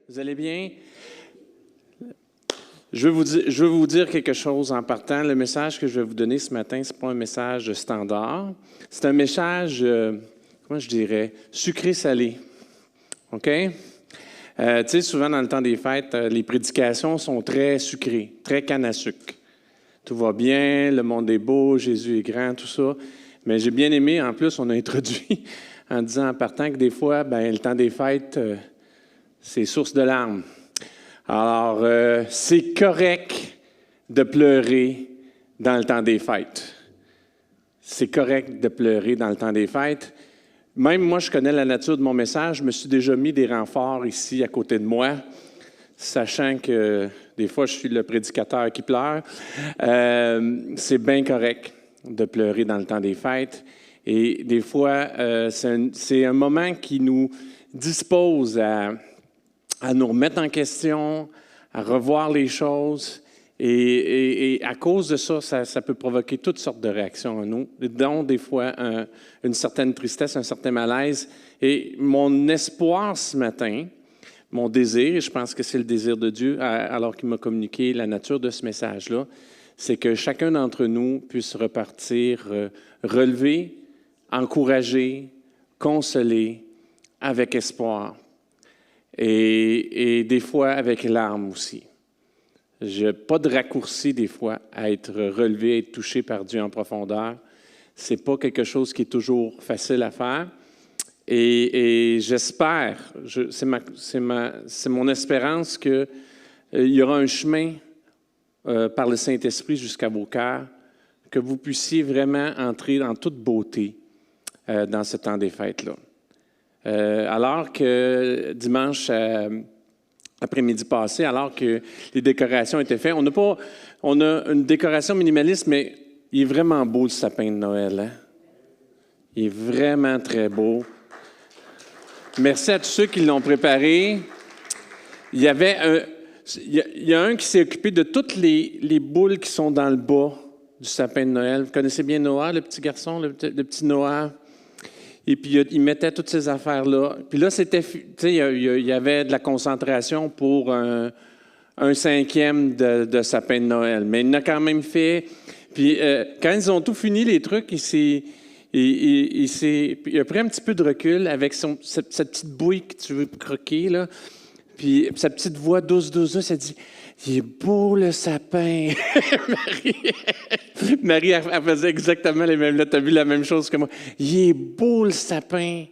Vous allez bien? Je veux vous dire quelque chose en partant. Le message que je vais vous donner ce matin, ce n'est pas un message standard. C'est un message, comment je dirais, sucré-salé. OK? Tu sais, souvent dans le temps des fêtes, les prédications sont très sucrées, très canne à sucre. Tout va bien, le monde est beau, Jésus est grand, tout ça. Mais j'ai bien aimé, en plus, on a introduit en disant en partant que des fois, le temps des fêtes, c'est source de larmes. Alors, c'est correct de pleurer dans le temps des fêtes. C'est correct de pleurer dans le temps des fêtes. Même moi, je connais la nature de mon message. Je me suis déjà mis des renforts ici à côté de moi, sachant que des fois, je suis le prédicateur qui pleure. C'est bien correct de pleurer dans le temps des fêtes. Et des fois, c'est un moment qui nous dispose à nous remettre en question, à revoir les choses. Et à cause de ça, ça peut provoquer toutes sortes de réactions en nous, dont des fois une certaine tristesse, un certain malaise. Et mon espoir ce matin, mon désir, et je pense que c'est le désir de Dieu, alors qu'il m'a communiqué la nature de ce message-là, c'est que chacun d'entre nous puisse repartir relevé, encouragé, consolé, avec espoir. Et des fois avec larmes aussi. Pas de raccourci des fois à être relevé, à être touché par Dieu en profondeur. C'est pas quelque chose qui est toujours facile à faire. Et j'espère, c'est mon espérance qu'il y aura un chemin par le Saint-Esprit jusqu'à vos cœurs, que vous puissiez vraiment entrer en toute beauté dans ce temps des fêtes-là. Alors que dimanche après-midi passé, alors que les décorations étaient faites, on a une décoration minimaliste, mais il est vraiment beau le sapin de Noël. Hein? Il est vraiment très beau. Merci à tous ceux qui l'ont préparé. Il y a un qui s'est occupé de toutes les boules qui sont dans le bas du sapin de Noël. Vous connaissez bien Noah, le petit garçon, le petit Noah? Et puis, il mettait toutes ces affaires-là. Puis là, il y avait de la concentration pour un cinquième de sapin de Noël. Mais il en a quand même fait. Puis, quand ils ont tout fini, les trucs, il a pris un petit peu de recul avec cette petite bouille que tu veux croquer, là. Puis, sa petite voix douce, elle dit... Il est beau, le sapin. Marie, elle faisait exactement les mêmes. Là, tu as vu la même chose que moi. Il est beau, le sapin.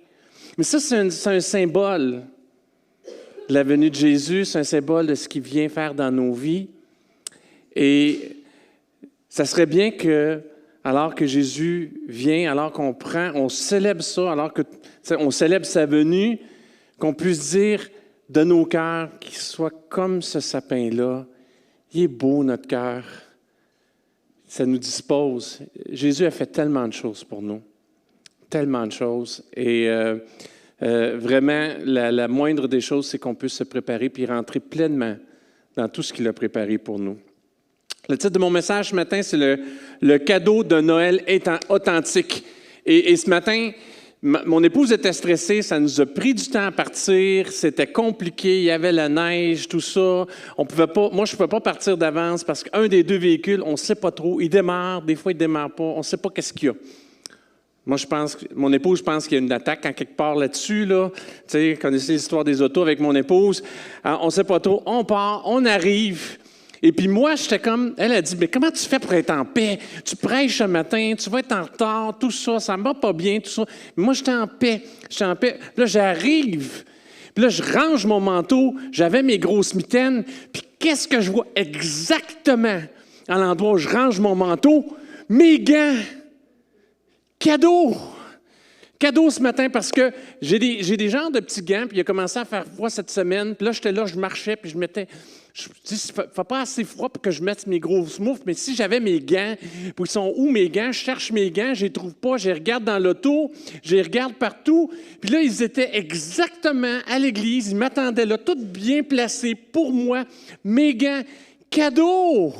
Mais ça, c'est un symbole. La venue de Jésus, c'est un symbole de ce qu'il vient faire dans nos vies. Et ça serait bien que, alors que Jésus vient, alors on célèbre ça, alors qu'on célèbre sa venue, qu'on puisse dire de nos cœurs, qu'il soit comme ce sapin-là. Il est beau, notre cœur. Ça nous dispose. Jésus a fait tellement de choses pour nous. Tellement de choses. Et vraiment, la moindre des choses, c'est qu'on puisse se préparer puis rentrer pleinement dans tout ce qu'il a préparé pour nous. Le titre de mon message ce matin, c'est le cadeau de Noël authentique. Et ce matin, mon épouse était stressée, ça nous a pris du temps à partir, c'était compliqué, il y avait la neige, tout ça. Moi, je ne pouvais pas partir d'avance parce qu'un des deux véhicules, on ne sait pas trop, il démarre, des fois il ne démarre pas, on ne sait pas qu'est-ce qu'il y a. Moi, mon épouse, je pense qu'il y a une attaque en quelque part là-dessus, là. Tu sais, connaissez l'histoire des autos avec mon épouse. Alors, on ne sait pas trop, on part, on arrive. Et puis moi, j'étais comme, elle a dit, mais comment tu fais pour être en paix? Tu prêches ce matin, tu vas être en retard, tout ça, ça ne va pas bien, tout ça. Mais moi, j'étais en paix. Puis là, j'arrive, puis là, je range mon manteau, j'avais mes grosses mitaines, puis qu'est-ce que je vois exactement à l'endroit où je range mon manteau? Mes gants! Cadeau! Cadeau ce matin parce que j'ai des genres de petits gants, puis il a commencé à faire froid cette semaine, puis là, j'étais là, je marchais, puis je me dis, il ne fait pas assez froid pour que je mette mes grosses moufles, mais si j'avais mes gants, puis ils sont où mes gants? Je cherche mes gants, je ne les trouve pas, je les regarde dans l'auto, je les regarde partout, puis là, ils étaient exactement à l'église, ils m'attendaient là, tout bien placés pour moi, mes gants, cadeau!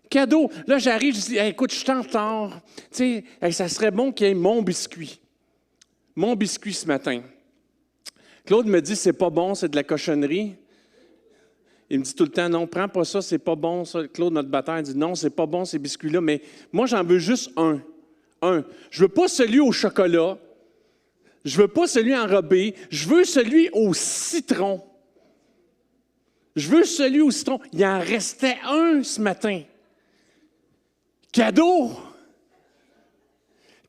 Cadeau. Là, j'arrive, je dis, hey, écoute, je suis en retard. Tu sais, ça serait bon qu'il y ait mon biscuit. Mon biscuit ce matin. Claude me dit, c'est pas bon, c'est de la cochonnerie. Il me dit tout le temps, non, prends pas ça, c'est pas bon, ça. Claude, notre batteur, dit, non, c'est pas bon, ces biscuits-là, mais moi, j'en veux juste un. Un. Je veux pas celui au chocolat. Je veux pas celui enrobé. Je veux celui au citron. Je veux celui au citron. Il en restait un ce matin. Cadeau!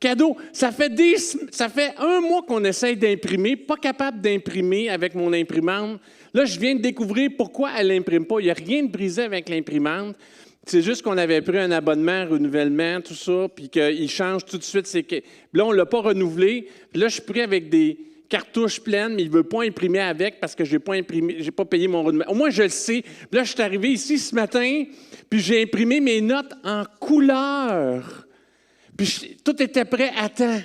Cadeau. Ça fait 1 mois qu'on essaye d'imprimer, pas capable d'imprimer avec mon imprimante. Là, je viens de découvrir pourquoi elle n'imprime pas. Il n'y a rien de brisé avec l'imprimante. C'est juste qu'on avait pris un abonnement, renouvellement, tout ça, puis qu'il change tout de suite. Là, on ne l'a pas renouvelé. Puis là, je suis pris avec des cartouches pleines, mais il ne veut pas imprimer avec parce que je n'ai pas payé mon renouvellement. Au moins, je le sais. Puis là, je suis arrivé ici ce matin, puis j'ai imprimé mes notes en couleur. Puis tout était prêt à temps.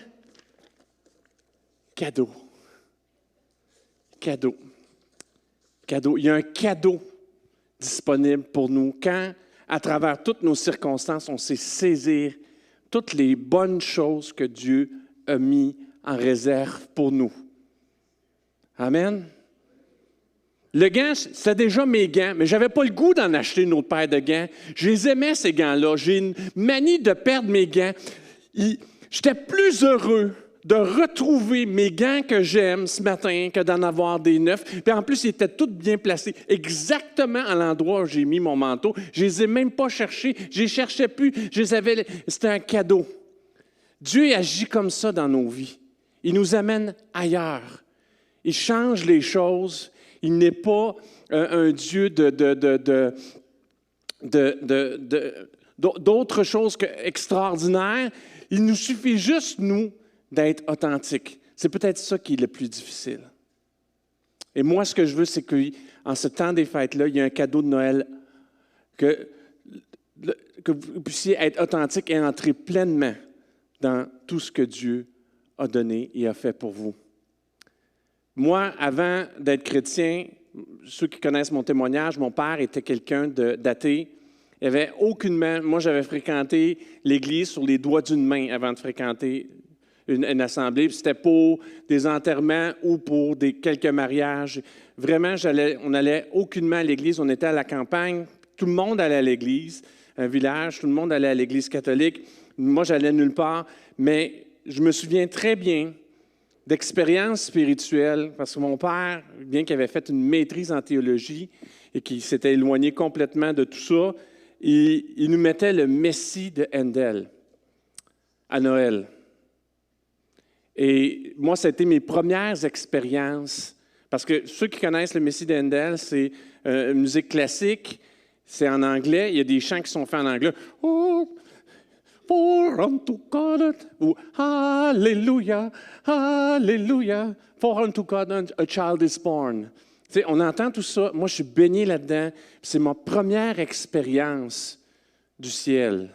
Cadeau. Cadeau. Cadeau. Il y a un cadeau disponible pour nous quand, à travers toutes nos circonstances, on sait saisir toutes les bonnes choses que Dieu a mis en réserve pour nous. Amen. Le gant, c'était déjà mes gants, mais je n'avais pas le goût d'en acheter une autre paire de gants. Je les aimais, ces gants-là. J'ai une manie de perdre mes gants. J'étais plus heureux de retrouver mes gants que j'aime ce matin que d'en avoir des neufs. Puis en plus, ils étaient tous bien placés, exactement à l'endroit où j'ai mis mon manteau. Je ne les ai même pas cherchés. Je ne les cherchais plus. C'était un cadeau. Dieu agit comme ça dans nos vies. Il nous amène ailleurs. Il change les choses. Il n'est pas un Dieu d'autre chose qu'extraordinaire. Il nous suffit juste, nous, d'être authentiques. C'est peut-être ça qui est le plus difficile. Et moi, ce que je veux, c'est qu'en ce temps des fêtes-là, il y a un cadeau de Noël que vous puissiez être authentique et entrer pleinement dans tout ce que Dieu a donné et a fait pour vous. Moi, avant d'être chrétien, ceux qui connaissent mon témoignage, mon père était quelqu'un d'athée. Il n'y avait aucunement... Moi, j'avais fréquenté l'Église sur les doigts d'une main avant de fréquenter une assemblée. Puis c'était pour des enterrements ou pour quelques mariages. Vraiment, on n'allait aucunement à l'Église. On était à la campagne. Tout le monde allait à l'Église. Un village, tout le monde allait à l'Église catholique. Moi, j'allais nulle part. Mais je me souviens très bien d'expériences spirituelles, parce que mon père, bien qu'il avait fait une maîtrise en théologie et qu'il s'était éloigné complètement de tout ça, il nous mettait le Messie de Handel à Noël. Et moi, ça a été mes premières expériences, parce que ceux qui connaissent le Messie de Handel, c'est une musique classique, c'est en anglais, il y a des chants qui sont faits en anglais. Oh, for unto God, ou Hallelujah, Hallelujah, for unto God a child is born. Tu sais, on entend tout ça. Moi, je suis baigné là-dedans. C'est ma première expérience du ciel.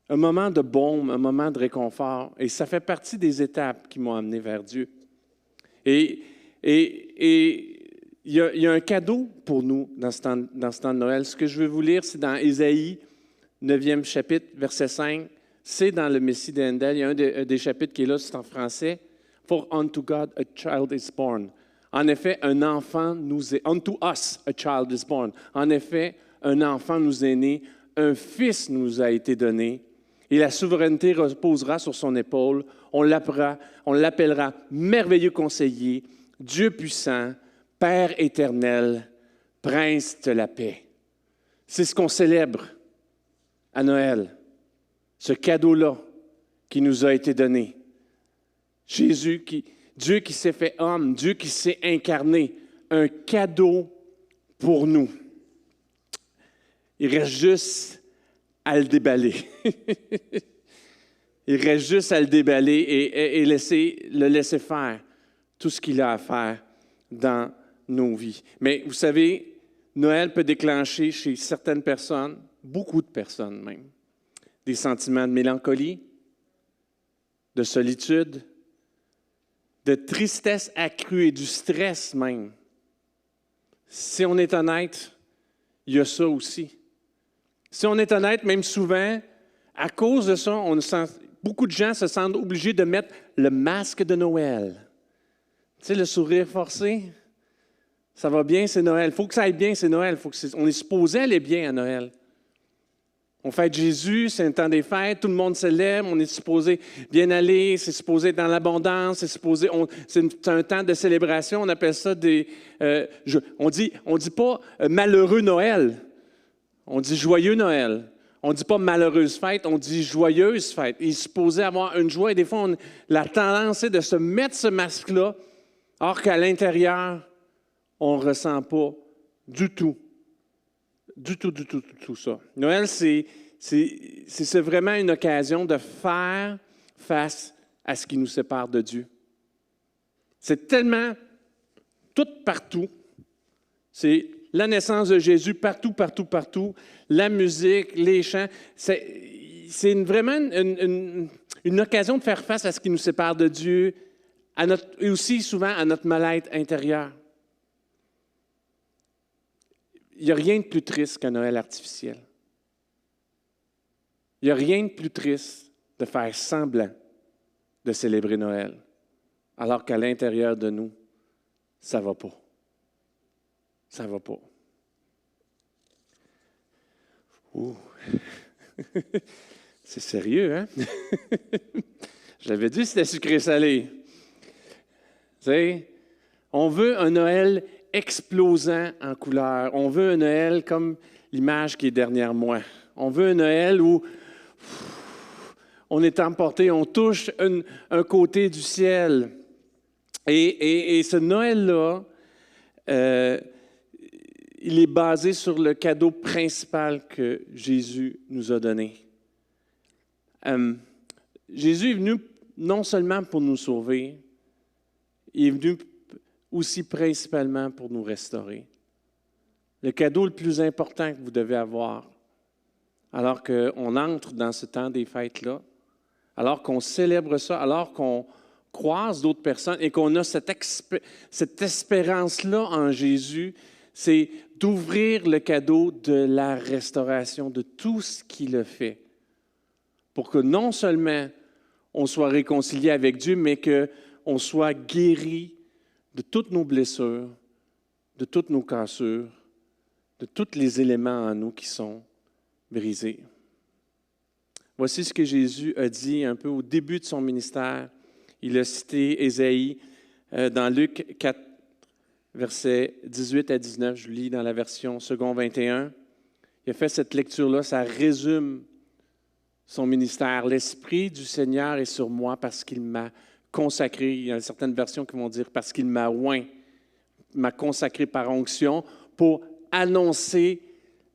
Un moment de baume, un moment de réconfort. Et ça fait partie des étapes qui m'ont amené vers Dieu. Et il y a un cadeau pour nous dans ce temps de Noël. Ce que je veux vous lire, c'est dans Ésaïe, 9e chapitre, verset 5. C'est dans le Messie de Handel. Il y a un des chapitres qui est là, c'est en français. « For unto God a child is born ». En effet, un enfant nous est... « Unto us a child is born ». En effet, un enfant nous est né, un fils nous a été donné, et la souveraineté reposera sur son épaule. On l'appellera merveilleux conseiller, Dieu puissant, Père éternel, Prince de la paix. C'est ce qu'on célèbre à Noël, ce cadeau-là qui nous a été donné. Dieu qui s'est fait homme, Dieu qui s'est incarné, un cadeau pour nous. Il reste juste à le déballer. Il reste juste à le déballer et le laisser faire tout ce qu'il a à faire dans nos vies. Mais vous savez, Noël peut déclencher chez certaines personnes, beaucoup de personnes même, des sentiments de mélancolie, de solitude, de tristesse accrue et du stress même. Si on est honnête, il y a ça aussi. Si on est honnête, même souvent, à cause de ça, beaucoup de gens se sentent obligés de mettre le masque de Noël. Tu sais, le sourire forcé, ça va bien, c'est Noël. Il faut que ça aille bien, c'est Noël. On est supposé aller bien à Noël. On fête Jésus, c'est un temps des fêtes, tout le monde célèbre, on est supposé bien aller, c'est supposé être dans l'abondance, c'est un temps de célébration, on appelle ça on dit pas malheureux Noël, on dit joyeux Noël. On ne dit pas malheureuse fête, on dit joyeuse fête. Il est supposé avoir une joie et des fois, la tendance est de se mettre ce masque-là, alors qu'à l'intérieur, on ne ressent pas du tout ça. Noël, c'est vraiment une occasion de faire face à ce qui nous sépare de Dieu. C'est tellement tout partout. C'est la naissance de Jésus partout. La musique, les chants. C'est vraiment une occasion de faire face à ce qui nous sépare de Dieu et aussi souvent à notre mal-être intérieur. Il n'y a rien de plus triste qu'un Noël artificiel. Il n'y a rien de plus triste de faire semblant de célébrer Noël, alors qu'à l'intérieur de nous, ça ne va pas. Ça ne va pas. Ouh. C'est sérieux, hein? Je l'avais dit, c'était sucré-salé. Tu sais, on veut un Noël explosant en couleurs. On veut un Noël comme l'image qui est derrière moi. On veut un Noël où on est emporté, on touche un côté du ciel. Et ce Noël-là, il est basé sur le cadeau principal que Jésus nous a donné. Jésus est venu non seulement pour nous sauver, il est venu aussi principalement pour nous restaurer. Le cadeau le plus important que vous devez avoir, alors qu'on entre dans ce temps des fêtes-là, alors qu'on célèbre ça, alors qu'on croise d'autres personnes et qu'on a cette espérance-là en Jésus, c'est d'ouvrir le cadeau de la restauration, de tout ce qu'il a fait, pour que non seulement on soit réconcilié avec Dieu, mais qu'on soit guéri de toutes nos blessures, de toutes nos cassures, de tous les éléments en nous qui sont brisés. Voici ce que Jésus a dit un peu au début de son ministère. Il a cité Ésaïe dans Luc 4, versets 18 à 19. Je lis dans la version second 21. Il a fait cette lecture-là, ça résume son ministère. « L'Esprit du Seigneur est sur moi parce qu'il m'a consacré. » Il y a certaines versions qui vont dire « parce qu'il m'a oint, m'a consacré par onction pour annoncer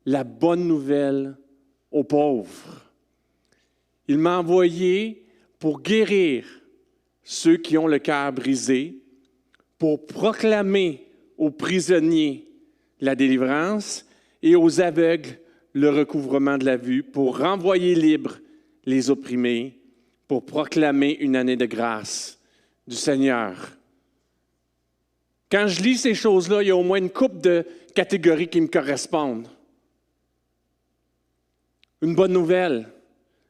la bonne nouvelle aux pauvres. Il m'a envoyé pour guérir ceux qui ont le cœur brisé, pour proclamer aux prisonniers la délivrance et aux aveugles le recouvrement de la vue, pour renvoyer libres les opprimés, pour proclamer une année de grâce du Seigneur. » Quand je lis ces choses-là, il y a au moins une couple de catégories qui me correspondent. Une bonne nouvelle.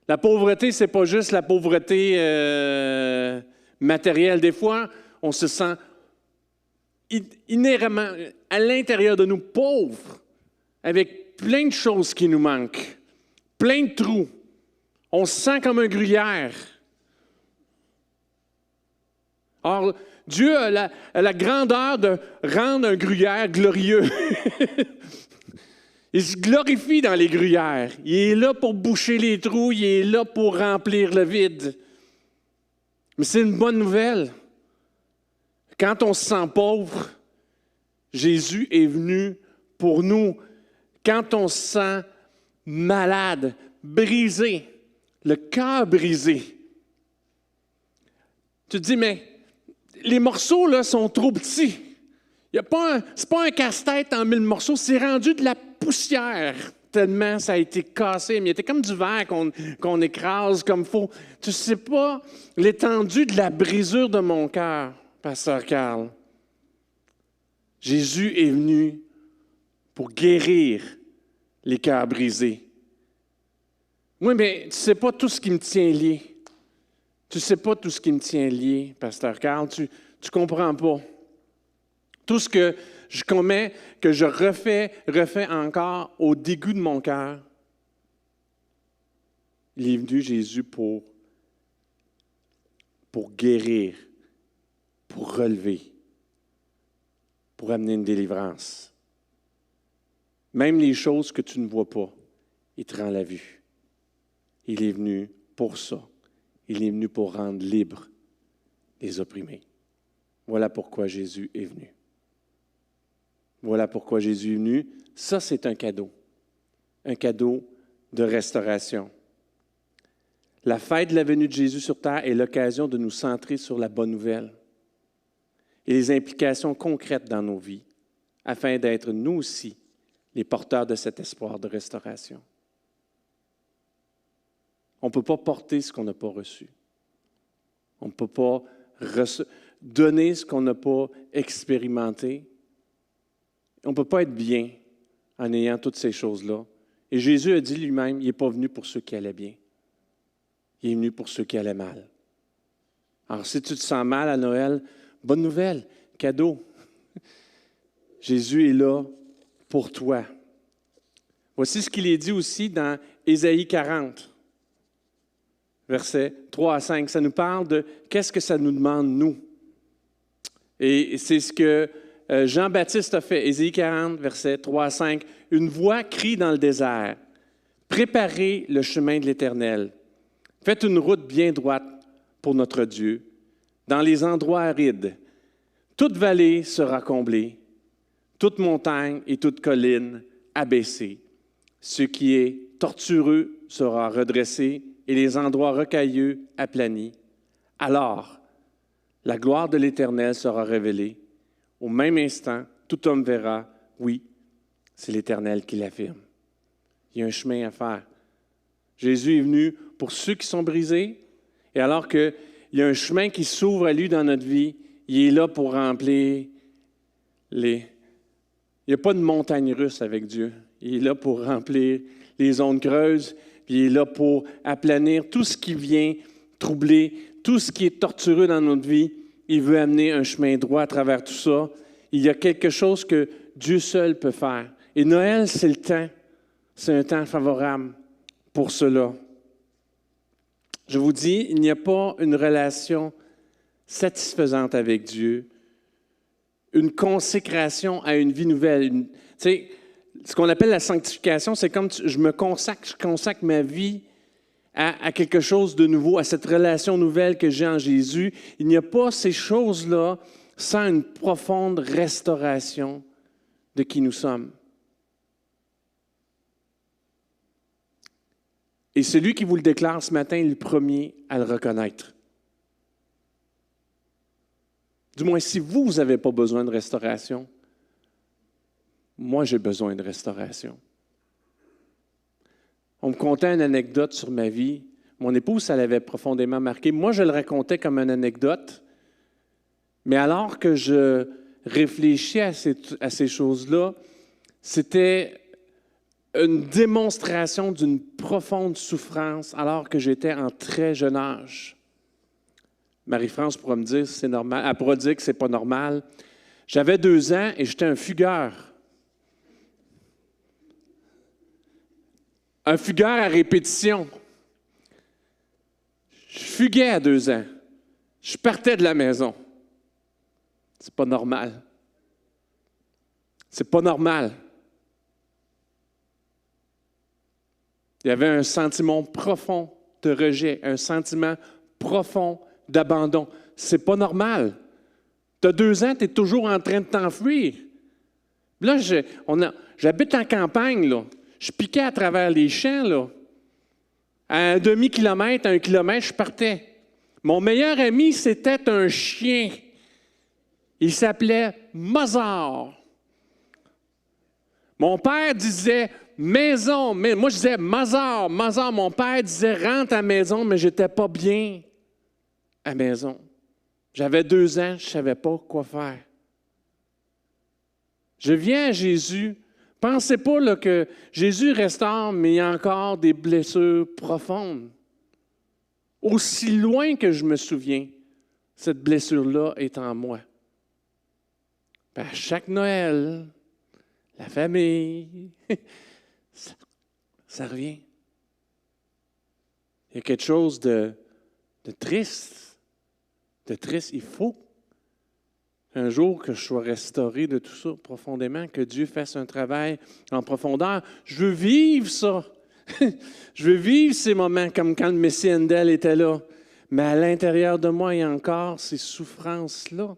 La pauvreté, ce n'est pas juste la pauvreté matérielle. Des fois, on se sent inhéremment, à l'intérieur de nous, pauvres, avec plein de choses qui nous manquent, plein de trous. On se sent comme un gruyère. Or, Dieu a la grandeur de rendre un gruyère glorieux. Il se glorifie dans les gruyères. Il est là pour boucher les trous, il est là pour remplir le vide. Mais c'est une bonne nouvelle. Quand on se sent pauvre, Jésus est venu pour nous. Quand on se sent malade, brisé, le cœur brisé, tu te dis, mais les morceaux là, sont trop petits. Ce n'est pas un casse-tête en 1000 morceaux, c'est rendu de la poussière, tellement ça a été cassé. Mais il était comme du verre qu'on écrase comme faux. Tu ne sais pas l'étendue de la brisure de mon cœur, Pasteur Carl. Jésus est venu pour guérir les cœurs brisés. Oui, mais tu ne sais pas tout ce qui me tient lié. Tu ne sais pas tout ce qui me tient lié, Pasteur Carl. Tu Tu ne comprends pas. Tout ce que je commets, que je refais encore au dégoût de mon cœur, il est venu, Jésus, pour guérir, pour relever, pour amener une délivrance. Même les choses que tu ne vois pas, il te rend la vue. Il est venu pour ça. Il est venu pour rendre libres les opprimés. Voilà pourquoi Jésus est venu. Voilà pourquoi Jésus est venu. Ça, c'est un cadeau de restauration. La fête de la venue de Jésus sur terre est l'occasion de nous centrer sur la bonne nouvelle et les implications concrètes dans nos vies, afin d'être nous aussi les porteurs de cet espoir de restauration. On ne peut pas porter ce qu'on n'a pas reçu. On ne peut pas donner ce qu'on n'a pas expérimenté. On ne peut pas être bien en ayant toutes ces choses-là. Et Jésus a dit lui-même, il n'est pas venu pour ceux qui allaient bien. Il est venu pour ceux qui allaient mal. Alors, si tu te sens mal à Noël, bonne nouvelle, cadeau. Jésus est là pour toi. Voici ce qu'il est dit aussi dans Ésaïe 40, versets 3 à 5. Ça nous parle de qu'est-ce que ça nous demande, nous. Et c'est ce que Jean-Baptiste a fait. Ésaïe 40, versets 3 à 5. Une voix crie dans le désert. Préparez le chemin de l'Éternel. Faites une route bien droite pour notre Dieu. Dans les endroits arides, toute vallée sera comblée, toute montagne et toute colline abaissée. Ce qui est tortueux sera redressé et les endroits rocailleux aplanis. Alors, la gloire de l'Éternel sera révélée. Au même instant, tout homme verra, oui, c'est l'Éternel qui l'affirme. Il y a un chemin à faire. Jésus est venu pour ceux qui sont brisés, et alors qu'il y a un chemin qui s'ouvre à lui dans notre vie, il est là pour remplir les... Il n'y a pas de montagne russe avec Dieu. Il est là pour remplir les zones creuses, puis il est là pour aplanir tout ce qui vient troubler, tout ce qui est tortureux dans notre vie. Il veut amener un chemin droit à travers tout ça. Il y a quelque chose que Dieu seul peut faire. Et Noël, c'est le temps. C'est un temps favorable pour cela. Je vous dis, il n'y a pas une relation satisfaisante avec Dieu, une consécration à une vie nouvelle. Tu sais, ce qu'on appelle la sanctification, c'est comme je consacre ma vie à quelque chose de nouveau, à cette relation nouvelle que j'ai en Jésus. Il n'y a pas ces choses-là sans une profonde restauration de qui nous sommes. Et celui qui vous le déclare ce matin est le premier à le reconnaître. Du moins, si vous n'avez pas besoin de restauration, moi, j'ai besoin de restauration. On me contait une anecdote sur ma vie. Mon épouse, ça l'avait profondément marqué. Moi, je le racontais comme une anecdote. Mais alors que je réfléchis à ces choses-là, c'était une démonstration d'une profonde souffrance alors que j'étais en très jeune âge. Marie-France pourra me dire si c'est normal. Elle pourra dire que c'est pas normal. J'avais 2 ans et j'étais un fugueur. Un fugueur à répétition. Je fuguais à 2 ans. Je partais de la maison. C'est pas normal. C'est pas normal. Il y avait un sentiment profond de rejet, un sentiment profond d'abandon. C'est pas normal. Tu as 2 ans, tu es toujours en train de t'enfuir. Là, j'habite en campagne, là. Je piquais à travers les champs, là. À un demi-kilomètre, à 1 kilomètre, je partais. Mon meilleur ami, c'était un chien. Il s'appelait Mozart. Mon père disait maison, mais moi je disais Mozart. Mon père disait rentre à la maison, mais je n'étais pas bien à la maison. J'avais 2 ans, je ne savais pas quoi faire. Je viens à Jésus. Pensez pas là, que Jésus restaure, mais il y a encore des blessures profondes. Aussi loin que je me souviens, cette blessure-là est en moi. Puis à chaque Noël, la famille, ça revient. Il y a quelque chose de triste. De triste. Il faut un jour que je sois restauré de tout ça profondément, que Dieu fasse un travail en profondeur. Je veux vivre ça. Je veux vivre ces moments comme quand le Messie Handel était là. Mais à l'intérieur de moi, il y a encore ces souffrances-là.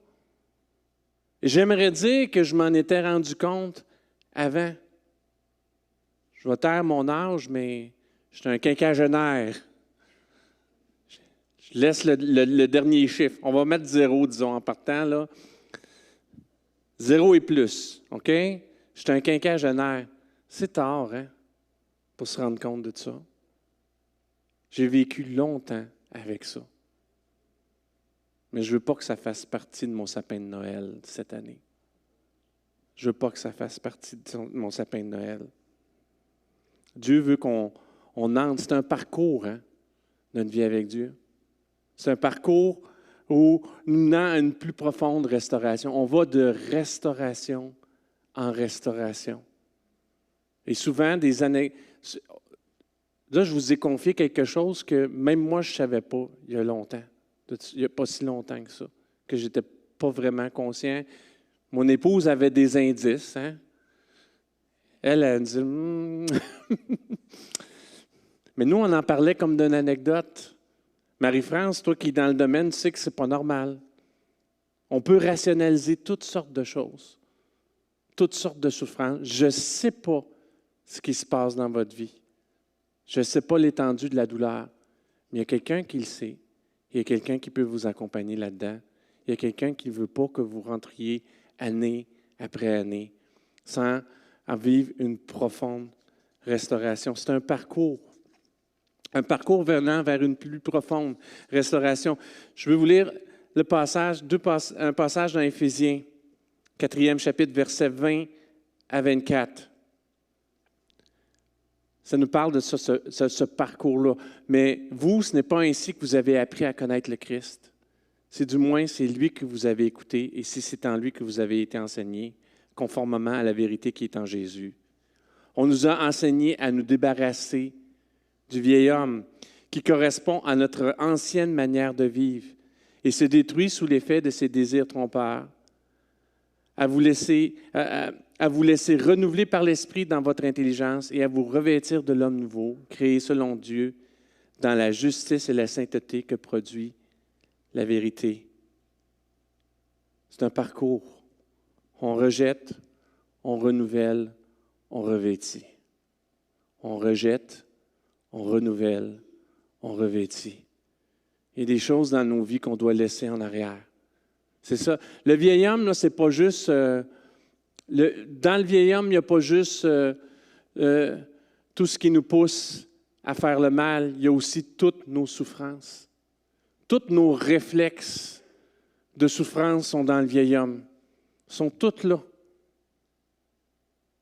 Et j'aimerais dire que je m'en étais rendu compte avant. Je vais taire mon âge, mais je suis un quinquagénaire. Je laisse le dernier chiffre. On va mettre 0, disons, en partant, là. 0 et plus, OK? Je suis un quinquagénaire. C'est tard, hein, pour se rendre compte de ça. J'ai vécu longtemps avec ça. Mais je ne veux pas que ça fasse partie de mon sapin de Noël cette année. Je ne veux pas que ça fasse partie de mon sapin de Noël. Dieu veut qu'on entre. C'est un parcours, hein, notre vie avec Dieu. C'est un parcours où nous menons à une plus profonde restauration. On va de restauration en restauration. Et souvent, des années... Là, je vous ai confié quelque chose que même moi, je ne savais pas il y a longtemps. Il n'y a pas si longtemps que ça, que je n'étais pas vraiment conscient. Mon épouse avait des indices. Hein? Elle me dit... Mais nous, on en parlait comme d'une anecdote. Marie-France, toi qui es dans le domaine, tu sais que ce n'est pas normal. On peut rationaliser toutes sortes de choses, toutes sortes de souffrances. Je ne sais pas ce qui se passe dans votre vie. Je ne sais pas l'étendue de la douleur, mais il y a quelqu'un qui le sait. Il y a quelqu'un qui peut vous accompagner là-dedans. Il y a quelqu'un qui ne veut pas que vous rentriez année après année sans en vivre une profonde restauration. C'est un parcours venant vers une plus profonde restauration. Je vais vous lire le passage, un passage dans Éphésiens, 4e chapitre, versets 20 à 24. Ça nous parle de ce parcours-là. Mais vous, ce n'est pas ainsi que vous avez appris à connaître le Christ. C'est du moins, c'est lui que vous avez écouté et c'est en lui que vous avez été enseigné, conformément à la vérité qui est en Jésus. On nous a enseigné à nous débarrasser du vieil homme qui correspond à notre ancienne manière de vivre et se détruit sous l'effet de ses désirs trompeurs, à vous laisser renouveler par l'Esprit dans votre intelligence et à vous revêtir de l'homme nouveau, créé selon Dieu, dans la justice et la sainteté que produit la vérité. C'est un parcours. On rejette, on renouvelle, on revêtit. On rejette, on renouvelle, on revêtit. Il y a des choses dans nos vies qu'on doit laisser en arrière. C'est ça. Le vieil homme, là, c'est pas juste... dans le vieil homme, il n'y a pas juste tout ce qui nous pousse à faire le mal. Il y a aussi toutes nos souffrances. Tous nos réflexes de souffrance sont dans le vieil homme. Ils sont tous là.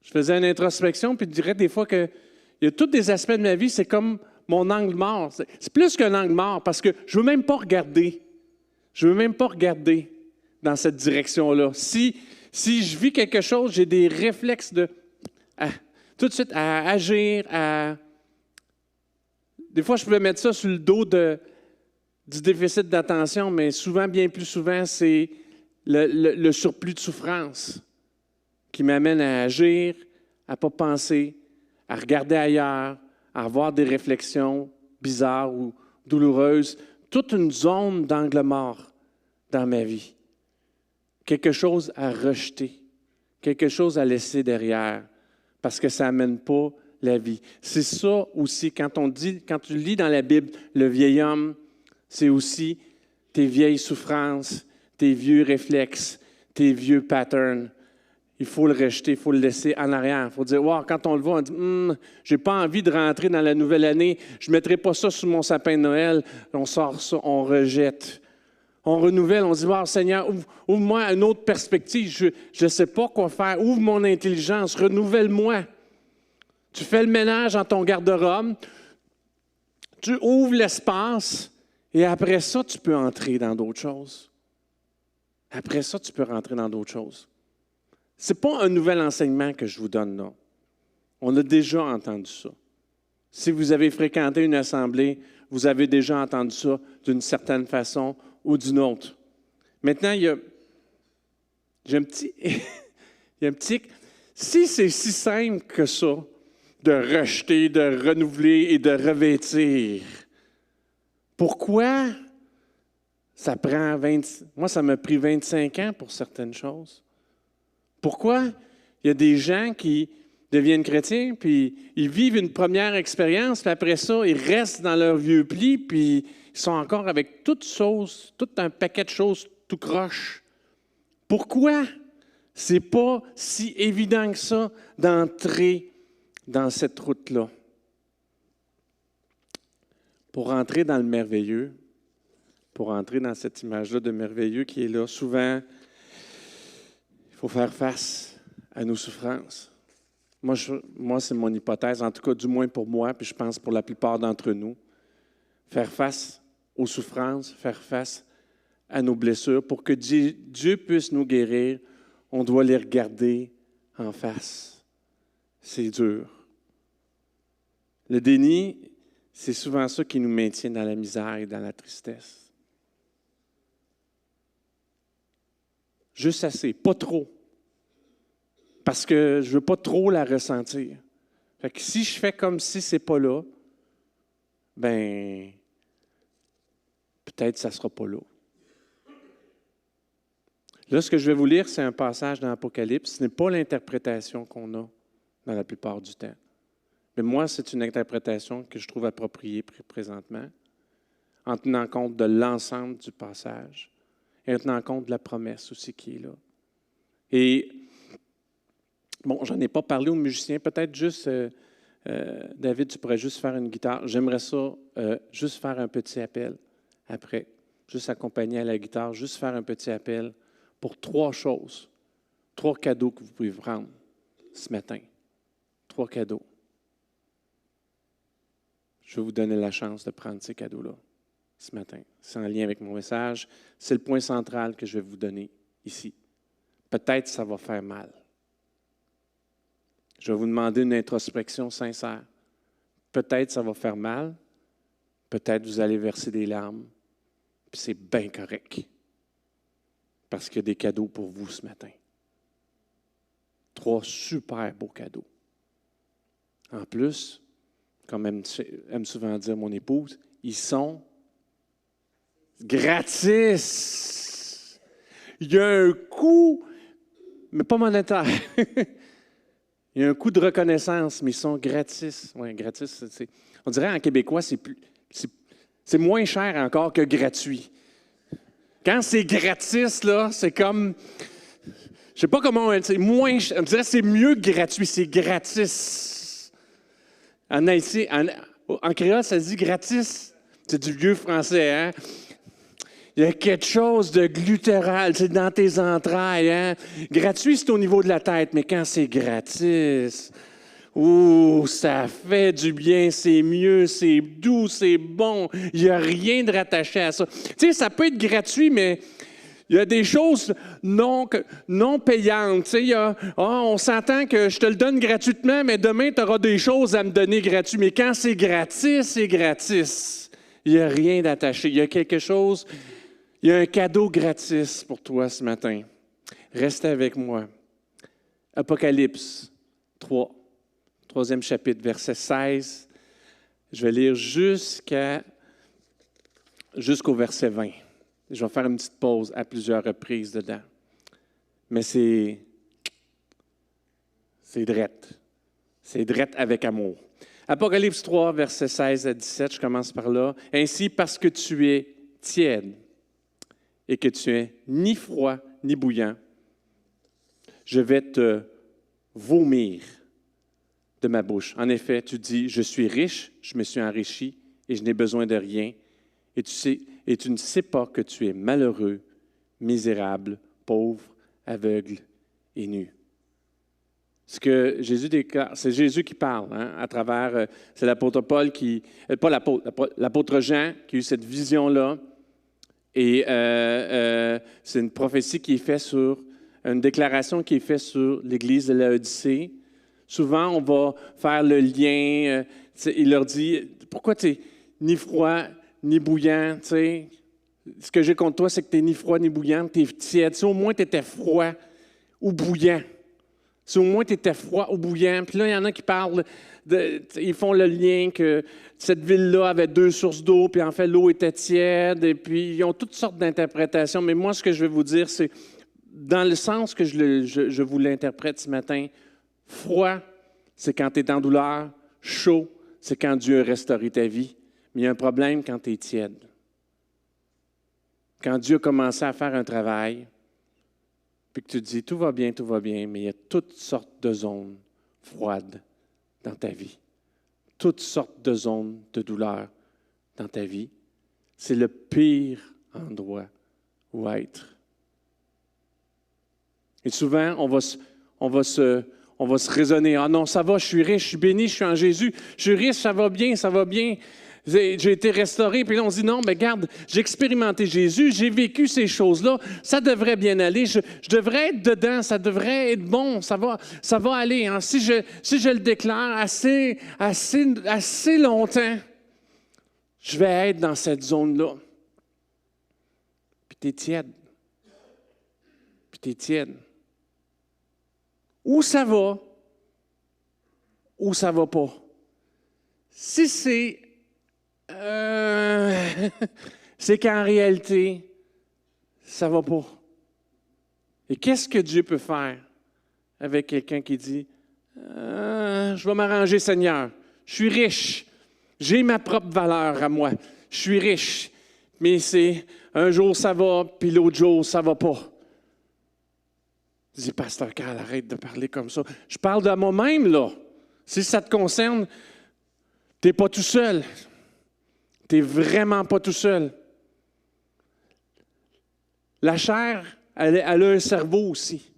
Je faisais une introspection, puis je dirais des fois qu'il y a tous des aspects de ma vie, c'est comme mon angle mort. C'est plus qu'un angle mort, parce que je ne veux même pas regarder. Je ne veux même pas regarder dans cette direction-là. Si je vis quelque chose, j'ai des réflexes tout de suite à agir, Des fois, je pouvais mettre ça sur le dos du déficit d'attention, mais souvent, bien plus souvent, c'est le surplus de souffrance qui m'amène à agir, à ne pas penser, à regarder ailleurs, à avoir des réflexions bizarres ou douloureuses. Toute une zone d'angle mort dans ma vie. Quelque chose à rejeter, quelque chose à laisser derrière, parce que ça n'amène pas la vie. C'est ça aussi, quand tu lis dans la Bible, le vieil homme, c'est aussi tes vieilles souffrances, tes vieux réflexes, tes vieux patterns. Il faut le rejeter, il faut le laisser en arrière. Il faut dire, wow, quand on le voit, on dit, j'ai pas envie de rentrer dans la nouvelle année, je ne mettrai pas ça sous mon sapin de Noël. On sort ça, on rejette. On renouvelle, on dit, wow, Seigneur, ouvre-moi une autre perspective, je ne sais pas quoi faire, ouvre mon intelligence, renouvelle-moi. Tu fais le ménage dans ton garde-robe, tu ouvres l'espace Et après ça, tu peux entrer dans d'autres choses. Après ça, tu peux rentrer dans d'autres choses. Ce n'est pas un nouvel enseignement que je vous donne là. On a déjà entendu ça. Si vous avez fréquenté une assemblée, vous avez déjà entendu ça d'une certaine façon ou d'une autre. Maintenant, j'ai un petit... il y a un petit... Si c'est si simple que ça, de rejeter, de renouveler et de revêtir, pourquoi ça prend 20... Moi, ça m'a pris 25 ans pour certaines choses. Pourquoi il y a des gens qui deviennent chrétiens, puis ils vivent une première expérience, puis après ça, ils restent dans leur vieux pli, puis ils sont encore avec toutes choses, tout un paquet de choses tout croche. Pourquoi c'est pas si évident que ça d'entrer dans cette route-là? Pour entrer dans le merveilleux, pour entrer dans cette image-là de merveilleux qui est là, souvent, il faut faire face à nos souffrances. Moi, c'est mon hypothèse, en tout cas, du moins pour moi, puis je pense pour la plupart d'entre nous. Faire face aux souffrances, faire face à nos blessures. Pour que Dieu puisse nous guérir, on doit les regarder en face. C'est dur. Le déni, c'est souvent ça qui nous maintient dans la misère et dans la tristesse. Juste assez, pas trop. Parce que je ne veux pas trop la ressentir. Fait que si je fais comme si ce n'est pas là, ben peut-être que ça ne sera pas là. Là, ce que je vais vous lire, c'est un passage dans l'Apocalypse. Ce n'est pas l'interprétation qu'on a dans la plupart du temps. Mais moi, c'est une interprétation que je trouve appropriée présentement, en tenant compte de l'ensemble du passage et en tenant compte de la promesse aussi qui est là. Et bon, je n'en ai pas parlé aux musiciens. Peut-être juste, David, tu pourrais juste faire une guitare. J'aimerais ça, juste faire un petit appel après. Juste accompagner à la guitare, juste faire un petit appel pour 3 choses. 3 cadeaux que vous pouvez prendre ce matin. 3 cadeaux. Je vais vous donner la chance de prendre ces cadeaux-là ce matin. C'est en lien avec mon message. C'est le point central que je vais vous donner ici. Peut-être que ça va faire mal. Je vais vous demander une introspection sincère. Peut-être que ça va faire mal. Peut-être que vous allez verser des larmes. Puis c'est bien correct. Parce qu'il y a des cadeaux pour vous ce matin. 3 super beaux cadeaux. En plus, comme aime souvent dire mon épouse, ils sont gratis. Il y a un coût, mais pas monétaire. Il y a un coût de reconnaissance, mais ils sont gratis. Oui, gratis, on dirait en québécois, c'est moins cher encore que gratuit. Quand c'est gratis, là, c'est comme, je sais pas comment on dirait, on dirait que c'est mieux que gratuit, c'est gratis. En Haïti, en créole, ça se dit gratis. C'est du vieux français, hein? Il y a quelque chose de glutéral, c'est dans tes entrailles. Hein? Gratuit, c'est au niveau de la tête, mais quand c'est gratis, ça fait du bien, c'est mieux, c'est doux, c'est bon. Il n'y a rien de rattaché à ça. Tu sais, ça peut être gratuit, mais il y a des choses non payantes. Tu sais, on s'entend que je te le donne gratuitement, mais demain, tu auras des choses à me donner gratuit. Mais quand c'est gratis, c'est gratis. Il n'y a rien d'attaché. Il y a quelque chose... Il y a un cadeau gratis pour toi ce matin. Reste avec moi. Apocalypse 3, 3e chapitre, verset 16. Je vais lire jusqu'au verset 20. Je vais faire une petite pause à plusieurs reprises dedans. Mais c'est drette. C'est drette avec amour. Apocalypse 3, verset 16 à 17, je commence par là. « Ainsi, parce que tu es tiède, et que tu es ni froid ni bouillant, je vais te vomir de ma bouche. En effet, tu dis, je suis riche, je me suis enrichi et je n'ai besoin de rien. Et tu ne sais pas que tu es malheureux, misérable, pauvre, aveugle et nu. » Ce que Jésus déclare, c'est Jésus qui parle, hein, à travers, c'est l'apôtre Paul qui, pas l'apôtre Jean qui a eu cette vision-là. Et c'est une prophétie qui est faite sur, une déclaration qui est faite sur l'Église de Laodicée. Souvent, on va faire le lien, il leur dit, pourquoi tu n'es ni froid, ni bouillant, tu sais? Ce que j'ai contre toi, c'est que tu n'es ni froid, ni bouillant, tu es tiède. Si au moins tu étais froid ou bouillant, si au moins tu étais froid ou bouillant. Puis là, il y en a qui parlent, ils font le lien que cette ville-là avait 2 sources d'eau, puis en fait, l'eau était tiède, et puis ils ont toutes sortes d'interprétations. Mais moi, ce que je vais vous dire, c'est, dans le sens que je vous l'interprète ce matin, froid, c'est quand tu es en douleur. Chaud, c'est quand Dieu a restauré ta vie. Mais il y a un problème quand tu es tiède. Quand Dieu a commencé à faire un travail, puis que tu te dis, tout va bien, mais il y a toutes sortes de zones froides dans ta vie. Toutes sortes de zones de douleur dans ta vie. C'est le pire endroit où être. Et souvent, on va se raisonner. Ah non, ça va, je suis riche, je suis béni, je suis en Jésus. Je suis riche, ça va bien, ça va bien. J'ai été restauré. Puis là, on se dit, non, mais regarde, j'ai expérimenté Jésus, j'ai vécu ces choses-là, ça devrait bien aller. Je devrais être dedans, ça devrait être bon, ça va aller. Hein. Si je le déclare assez longtemps, je vais être dans cette zone-là. Puis t'es tiède. Ou ça va pas. Si c'est qu'en réalité, ça va pas. Et qu'est-ce que Dieu peut faire avec quelqu'un qui dit « Je vais m'arranger, Seigneur. Je suis riche. J'ai ma propre valeur à moi. Je suis riche. Mais c'est un jour ça va, puis l'autre jour ça va pas. » Je dis, Pasteur Carl, arrête de parler comme ça. Je parle de moi-même, là. Si ça te concerne, tu n'es pas tout seul. Tu n'es vraiment pas tout seul. La chair, elle a un cerveau aussi.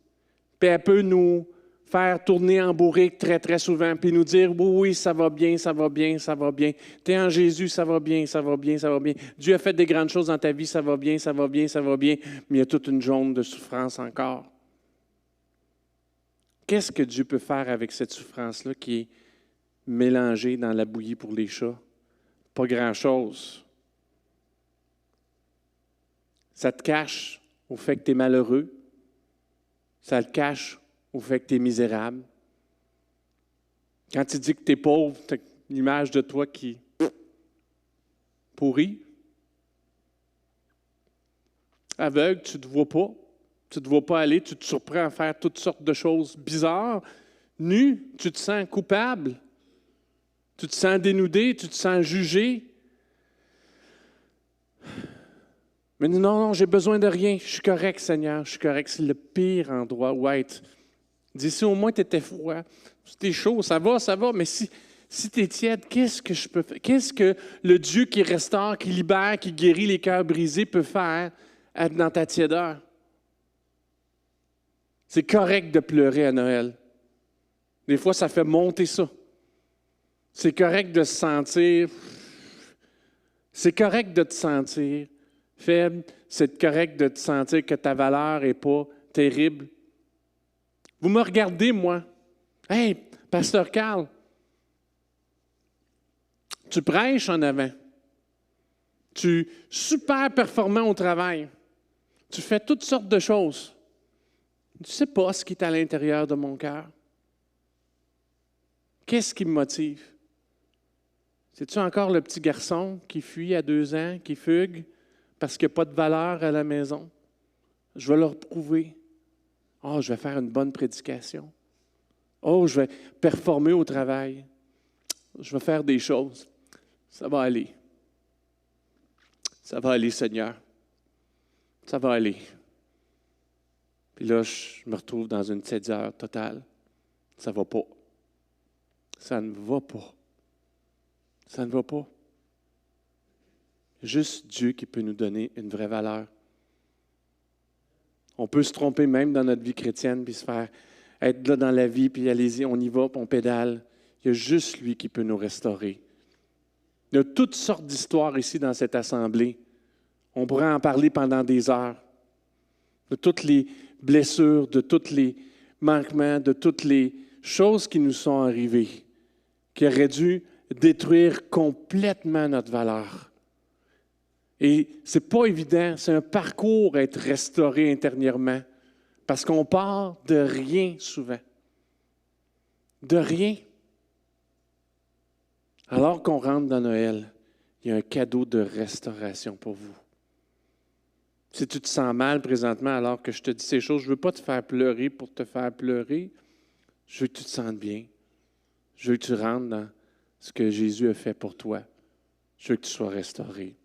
Puis elle peut nous faire tourner en bourrique très, très souvent, puis nous dire, oui, ça va bien. Tu es en Jésus, ça va bien. Dieu a fait des grandes choses dans ta vie, ça va bien. Mais il y a toute une zone de souffrance encore. Qu'est-ce que Dieu peut faire avec cette souffrance-là qui est mélangée dans la bouillie pour les chats? Pas grand-chose. Ça te cache au fait que tu es malheureux. Ça te cache au fait que tu es misérable. Quand tu dis que tu es pauvre, tu as une image de toi qui pourrit. Aveugle, tu ne te vois pas. Tu ne te vois pas aller, tu te surprends à faire toutes sortes de choses bizarres. Nu, tu te sens coupable. Tu te sens dénudé, tu te sens jugé. Mais non, j'ai besoin de rien. Je suis correct, Seigneur, je suis correct. C'est le pire endroit où être. Dis, si au moins tu étais froid, si tu es chaud, ça va, mais si tu es tiède, qu'est-ce que je peux faire? Qu'est-ce que le Dieu qui restaure, qui libère, qui guérit les cœurs brisés peut faire être dans ta tiédeur? C'est correct de pleurer à Noël. Des fois, ça fait monter ça. C'est correct de se sentir... C'est correct de te sentir faible. C'est correct de te sentir que ta valeur n'est pas terrible. Vous me regardez, moi. Hey, Pasteur Carl, tu prêches en avant. Tu es super performant au travail. Tu fais toutes sortes de choses. Tu ne sais pas ce qui est à l'intérieur de mon cœur. Qu'est-ce qui me motive? C'est-tu encore le petit garçon qui fuit à 2 ans, qui fugue parce qu'il n'y a pas de valeur à la maison? Je vais leur prouver. Oh, je vais faire une bonne prédication. Oh, je vais performer au travail. Je vais faire des choses. Ça va aller. Ça va aller, Seigneur. Ça va aller. Puis là, je me retrouve dans une tiédeur totale. Ça ne va pas. Ça ne va pas. Ça ne va pas. Juste Dieu qui peut nous donner une vraie valeur. On peut se tromper même dans notre vie chrétienne puis se faire être là dans la vie, puis allez-y, on y va, puis on pédale. Il y a juste lui qui peut nous restaurer. Il y a toutes sortes d'histoires ici dans cette assemblée. On pourrait en parler pendant des heures. De toutes les blessures, de tous les manquements, de toutes les choses qui nous sont arrivées, qui auraient dû détruire complètement notre valeur. Et ce n'est pas évident, c'est un parcours à être restauré intérieurement, parce qu'on part de rien souvent. De rien. Alors qu'on rentre dans Noël, il y a un cadeau de restauration pour vous. Si tu te sens mal présentement alors que je te dis ces choses, je ne veux pas te faire pleurer pour te faire pleurer. Je veux que tu te sentes bien. Je veux que tu rentres dans ce que Jésus a fait pour toi. Je veux que tu sois restauré.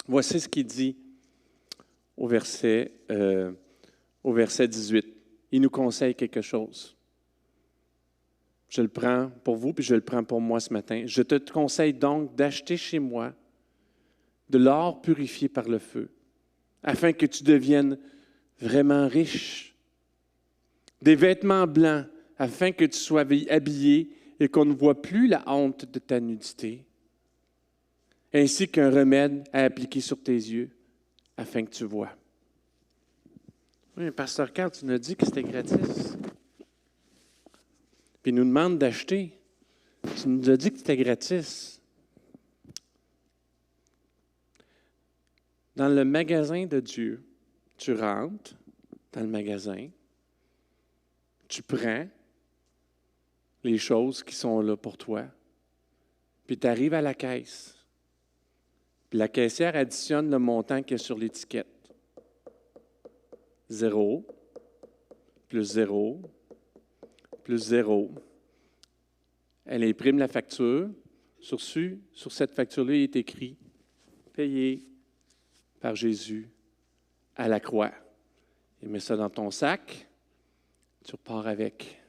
Voici ce qu'il dit au verset 18. Il nous conseille quelque chose. Je le prends pour vous, puis je le prends pour moi ce matin. Je te conseille donc d'acheter chez moi de l'or purifié par le feu, afin que tu deviennes vraiment riche. Des vêtements blancs, afin que tu sois habillé et qu'on ne voit plus la honte de ta nudité, ainsi qu'un remède à appliquer sur tes yeux, afin que tu vois. Oui, Pasteur Carl, tu nous as dit que c'était gratis. Puis il nous demande d'acheter. Tu nous as dit que c'était gratis. Dans le magasin de Dieu, tu rentres dans le magasin, tu prends les choses qui sont là pour toi, puis tu arrives à la caisse. Puis la caissière additionne le montant qui est sur l'étiquette. 0, plus 0, plus 0. Elle imprime la facture. Sur cette facture-là, il est écrit « Payé par Jésus à la croix ». Il met ça dans ton sac, tu repars avec.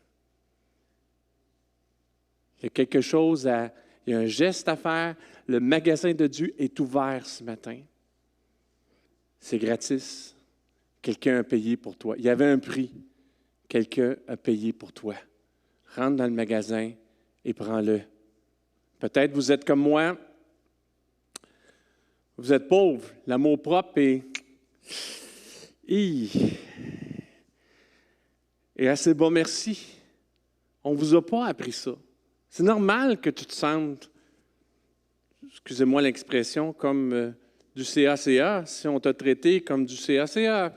Il y a quelque chose il y a un geste à faire. Le magasin de Dieu est ouvert ce matin. C'est gratis. Quelqu'un a payé pour toi. Il y avait un prix. Quelqu'un a payé pour toi. Rentre dans le magasin et prends-le. Peut-être vous êtes comme moi. Vous êtes pauvre. L'amour propre est assez bon, merci. On ne vous a pas appris ça. C'est normal que tu te sentes, excusez-moi l'expression, comme du CACA, si on t'a traité comme du CACA.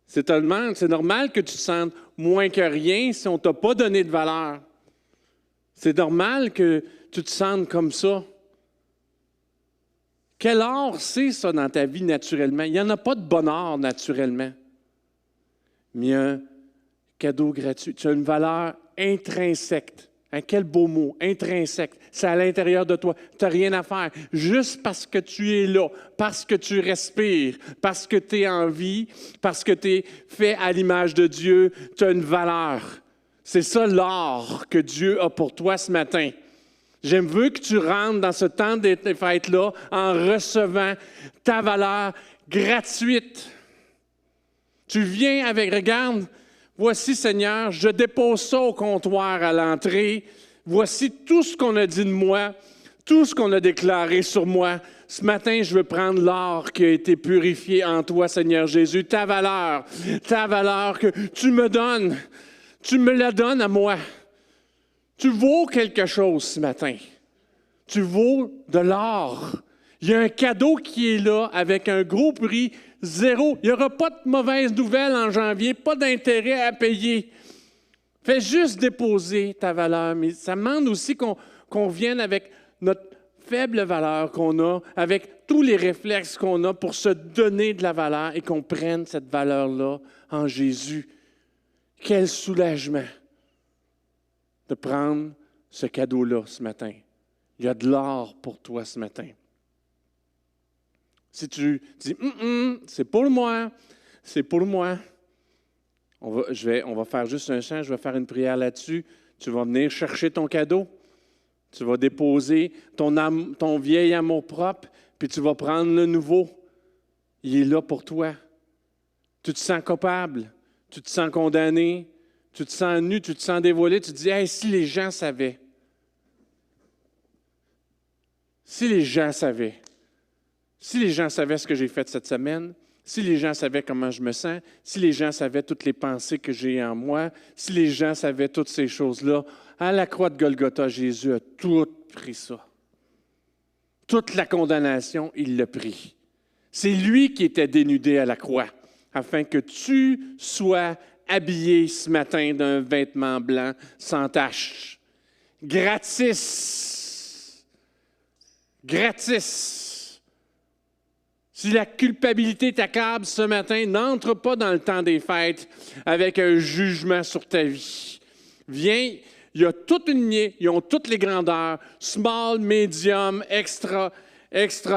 C'est normal que tu te sentes moins que rien si on ne t'a pas donné de valeur. C'est normal que tu te sentes comme ça. Quel or c'est ça dans ta vie naturellement? Il n'y en a pas de bon or naturellement. Mais il y a un cadeau gratuit. Tu as une valeur intrinsèque. Hein, quel beau mot, intrinsèque. C'est à l'intérieur de toi. Tu n'as rien à faire. Juste parce que tu es là, parce que tu respires, parce que tu es en vie, parce que tu es fait à l'image de Dieu, tu as une valeur. C'est ça l'or que Dieu a pour toi ce matin. Veux que tu rentres dans ce temps des fêtes-là en recevant ta valeur gratuite. Tu viens avec, regarde, voici Seigneur, je dépose ça au comptoir à l'entrée. Voici tout ce qu'on a dit de moi, tout ce qu'on a déclaré sur moi. Ce matin, je veux prendre l'or qui a été purifié en toi, Seigneur Jésus. Ta valeur que tu me donnes, tu me la donnes à moi. Tu vaux quelque chose ce matin. Tu vaux de l'or. Il y a un cadeau qui est là avec un gros prix, 0. Il n'y aura pas de mauvaises nouvelles en janvier, pas d'intérêt à payer. Fais juste déposer ta valeur. Mais ça demande aussi qu'on vienne avec notre faible valeur qu'on a, avec tous les réflexes qu'on a pour se donner de la valeur et qu'on prenne cette valeur-là en Jésus. Quel soulagement de prendre ce cadeau-là ce matin. Il y a de l'or pour toi ce matin. Si tu dis « c'est pour moi, c'est pour moi », on va faire juste un chant, je vais faire une prière là-dessus. Tu vas venir chercher ton cadeau. Tu vas déposer ton vieil amour-propre, puis tu vas prendre le nouveau. Il est là pour toi. Tu te sens coupable. tu te sens condamné, tu te sens nu, tu te sens dévoilé, tu te dis, hey, si les gens savaient. Si les gens savaient. Si les gens savaient ce que j'ai fait cette semaine, si les gens savaient comment je me sens, si les gens savaient toutes les pensées que j'ai en moi, si les gens savaient toutes ces choses-là, à la croix de Golgotha, Jésus a tout pris ça. Toute la condamnation, il l'a pris. C'est lui qui était dénudé à la croix, afin que tu sois habillé ce matin d'un vêtement blanc sans tache. Gratis. Gratis. Si la culpabilité t'accable ce matin, n'entre pas dans le temps des fêtes avec un jugement sur ta vie. Viens, il y a toute une lignée, ils ont toutes les grandeurs, small, medium, extra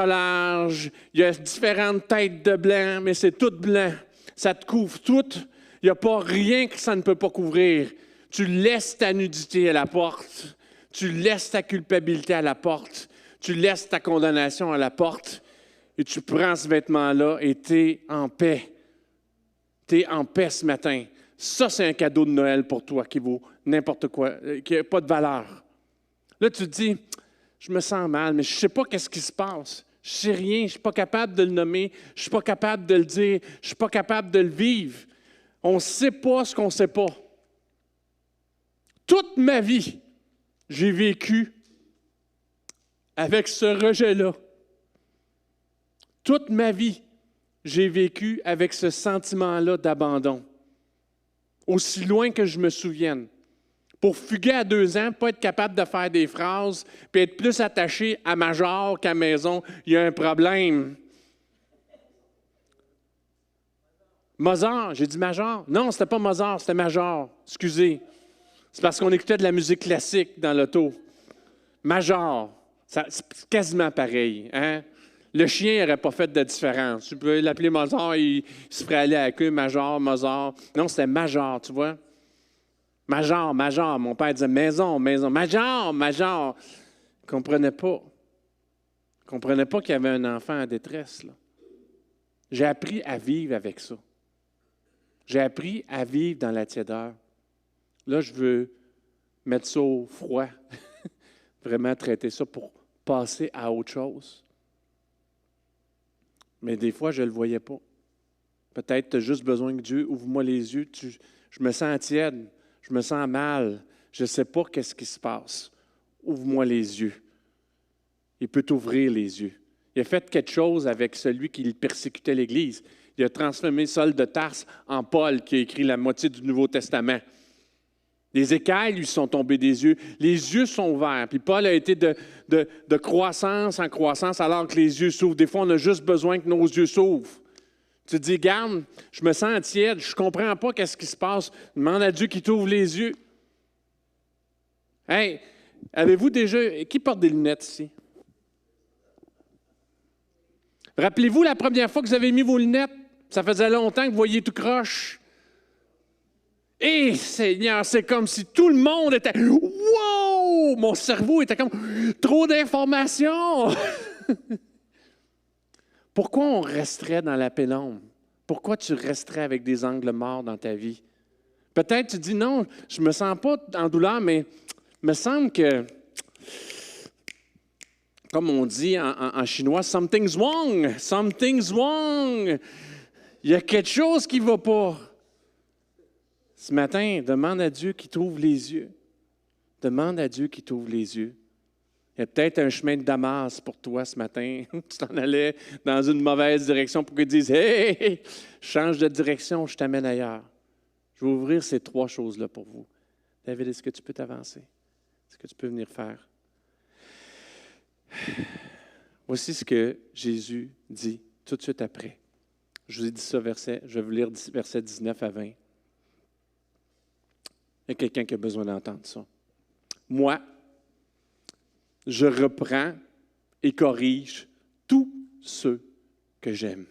large. Il y a différentes têtes de blanc, mais c'est tout blanc. Ça te couvre tout. Il n'y a pas rien que ça ne peut pas couvrir. Tu laisses ta nudité à la porte. Tu laisses ta culpabilité à la porte. Tu laisses ta condamnation à la porte. Et tu prends ce vêtement-là et tu es en paix. Tu es en paix ce matin. Ça, c'est un cadeau de Noël pour toi qui vaut n'importe quoi, qui n'a pas de valeur. Là, tu te dis, je me sens mal, mais je ne sais pas qu'est-ce qui se passe. Je ne sais rien, je ne suis pas capable de le nommer, je ne suis pas capable de le dire, je ne suis pas capable de le vivre. On ne sait pas ce qu'on ne sait pas. Toute ma vie, j'ai vécu avec ce rejet-là. Toute ma vie, j'ai vécu avec ce sentiment-là d'abandon. Aussi loin que je me souvienne. Pour fuguer à 2 ans, pas être capable de faire des phrases, puis être plus attaché à Major qu'à maison, il y a un problème. Mozart, j'ai dit Major? Non, c'était pas Mozart, c'était Major. Excusez. C'est parce qu'on écoutait de la musique classique dans l'auto. Major, c'est quasiment pareil. Hein? Le chien n'aurait pas fait de différence. Tu peux l'appeler Mozart, il se ferait aller à la queue, Major, Mozart. Non, c'était Major, tu vois? Major, Major. Mon père disait maison, maison. Major, Major. Il ne comprenait pas. Il ne comprenait pas qu'il y avait un enfant en détresse. Là. J'ai appris à vivre avec ça. J'ai appris à vivre dans la tiédeur. Là, je veux mettre ça au froid. Vraiment traiter ça pour passer à autre chose. Mais des fois, je ne le voyais pas. Peut-être tu as juste besoin que Dieu ouvre-moi les yeux. Je me sens tiède. Je me sens mal. Je ne sais pas qu'est-ce qui se passe. Ouvre-moi les yeux. Il peut t'ouvrir les yeux. Il a fait quelque chose avec celui qui persécutait l'Église. Il a transformé Saul de Tarse en Paul, qui a écrit la moitié du Nouveau Testament. Les écailles lui sont tombées des yeux. Les yeux sont ouverts. Puis Paul a été de croissance en croissance alors que les yeux s'ouvrent. Des fois, on a juste besoin que nos yeux s'ouvrent. Tu te dis, garde, je me sens tiède, je ne comprends pas qu'est-ce qui se passe. Demande à Dieu qu'il t'ouvre les yeux. Hey, avez-vous déjà... Qui porte des lunettes ici? Rappelez-vous la première fois que vous avez mis vos lunettes? Ça faisait longtemps que vous voyiez tout croche. Eh, Seigneur, c'est comme si tout le monde était... Wow! Mon cerveau était comme... Trop d'informations! Pourquoi on resterait dans la pénombre? Pourquoi tu resterais avec des angles morts dans ta vie? Peut-être tu dis, non, je ne me sens pas en douleur, mais il me semble que, comme on dit en chinois, something's wrong, something's wrong. Il y a quelque chose qui ne va pas. Ce matin, demande à Dieu qu'il t'ouvre les yeux. Demande à Dieu qu'il t'ouvre les yeux. Il y a peut-être un chemin de Damas pour toi ce matin. Tu t'en allais dans une mauvaise direction pour qu'il te dise « Hey, change de direction, je t'amène ailleurs. » Je vais ouvrir ces 3 choses-là pour vous. David, est-ce que tu peux t'avancer? Est-ce que tu peux venir faire? Voici ce que Jésus dit tout de suite après. Je vous ai dit ça, je vais vous lire versets 19 à 20. Il y a quelqu'un qui a besoin d'entendre ça. Moi, je reprends et corrige tous ceux que j'aime.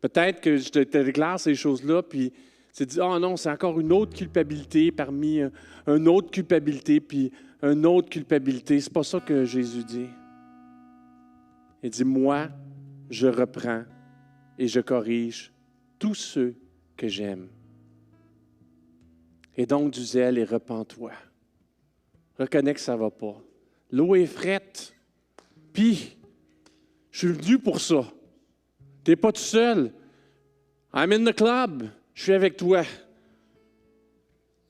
Peut-être que je te déclare ces choses-là, puis tu te dis, oh non, c'est encore une autre culpabilité parmi une autre culpabilité, puis une autre culpabilité. C'est pas ça que Jésus dit. Il dit, moi, je reprends et je corrige tous ceux que j'aime. Et donc du zèle et repens-toi. Reconnais que ça ne va pas. L'eau est frette. Puis, je suis venu pour ça. Tu n'es pas tout seul. I'm in the club. Je suis avec toi.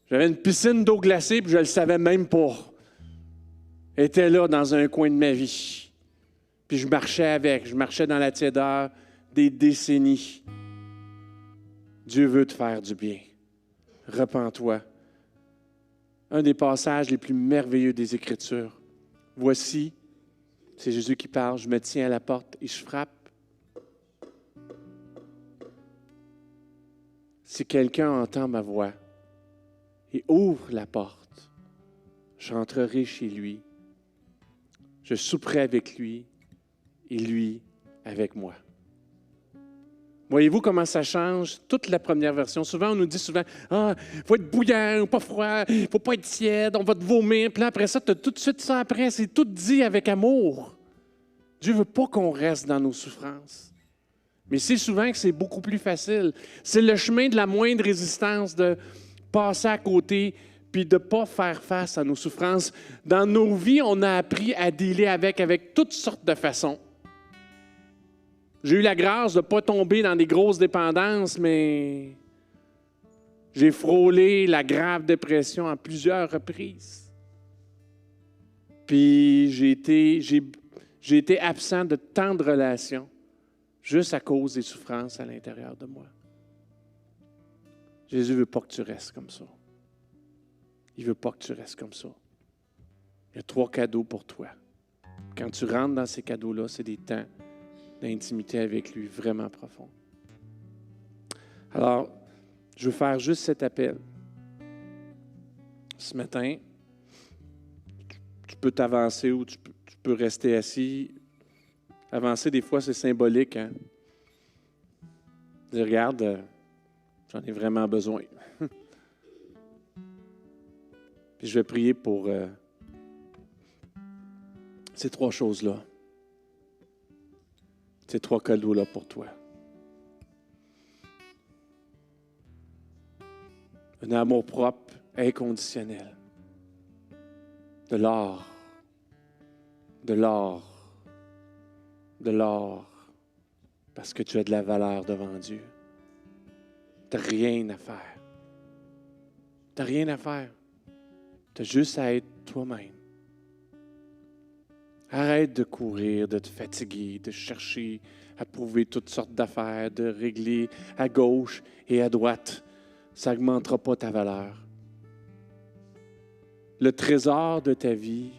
J'avais une piscine d'eau glacée, puis je ne le savais même pas. Elle était là dans un coin de ma vie. Puis je marchais avec. Je marchais dans la tiédeur des décennies. Dieu veut te faire du bien. Repens-toi. Un des passages les plus merveilleux des Écritures. Voici, c'est Jésus qui parle, je me tiens à la porte et je frappe. Si quelqu'un entend ma voix et ouvre la porte, j'entrerai chez lui, je souperai avec lui et lui avec moi. Voyez-vous comment ça change? Toute la première version. Souvent, on nous dit souvent, « Ah, il faut être bouillant, pas froid, il ne faut pas être tiède, on va te vomir. » Puis là, après ça, tu as tout de suite ça après. C'est tout dit avec amour. Dieu ne veut pas qu'on reste dans nos souffrances. Mais c'est souvent que c'est beaucoup plus facile. C'est le chemin de la moindre résistance, de passer à côté puis de ne pas faire face à nos souffrances. Dans nos vies, on a appris à dealer avec toutes sortes de façons. J'ai eu la grâce de ne pas tomber dans des grosses dépendances, mais j'ai frôlé la grave dépression à plusieurs reprises. Puis j'ai été absent de tant de relations juste à cause des souffrances à l'intérieur de moi. Jésus ne veut pas que tu restes comme ça. Il ne veut pas que tu restes comme ça. Il y a 3 cadeaux pour toi. Quand tu rentres dans ces cadeaux-là, c'est des temps d'intimité avec lui vraiment profond. Alors, je veux faire juste cet appel. Ce matin, tu peux t'avancer ou tu peux rester assis. Avancer, des fois, c'est symbolique. Hein? Dire, regarde, j'en ai vraiment besoin. Puis je vais prier pour ces 3 choses-là. Ces 3 cadeaux-là pour toi. Un amour propre, inconditionnel. De l'or. De l'or. De l'or. Parce que tu as de la valeur devant Dieu. Tu n'as rien à faire. Tu n'as rien à faire. Tu as juste à être toi-même. Arrête de courir, de te fatiguer, de chercher à prouver toutes sortes d'affaires, de régler à gauche et à droite. Ça n'augmentera pas ta valeur. Le trésor de ta vie,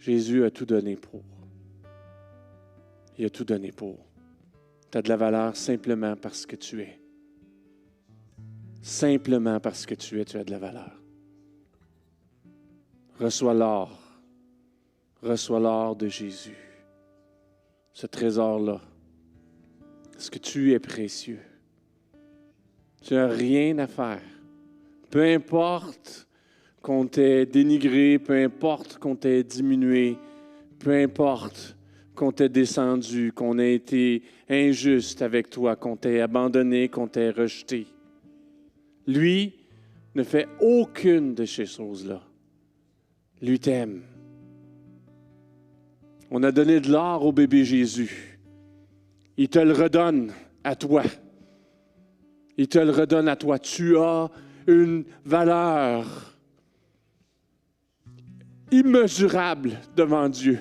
Jésus a tout donné pour. Il a tout donné pour. Tu as de la valeur simplement parce que tu es. Simplement parce que tu es, tu as de la valeur. Reçois l'or. Reçois l'or de Jésus. Ce trésor-là. Parce que tu es précieux. Tu n'as rien à faire. Peu importe qu'on t'ait dénigré, peu importe qu'on t'ait diminué, peu importe qu'on t'ait descendu, qu'on ait été injuste avec toi, qu'on t'ait abandonné, qu'on t'ait rejeté. Lui ne fait aucune de ces choses-là. Lui t'aime. On a donné de l'or au bébé Jésus. Il te le redonne à toi. Il te le redonne à toi. Tu as une valeur immesurable devant Dieu.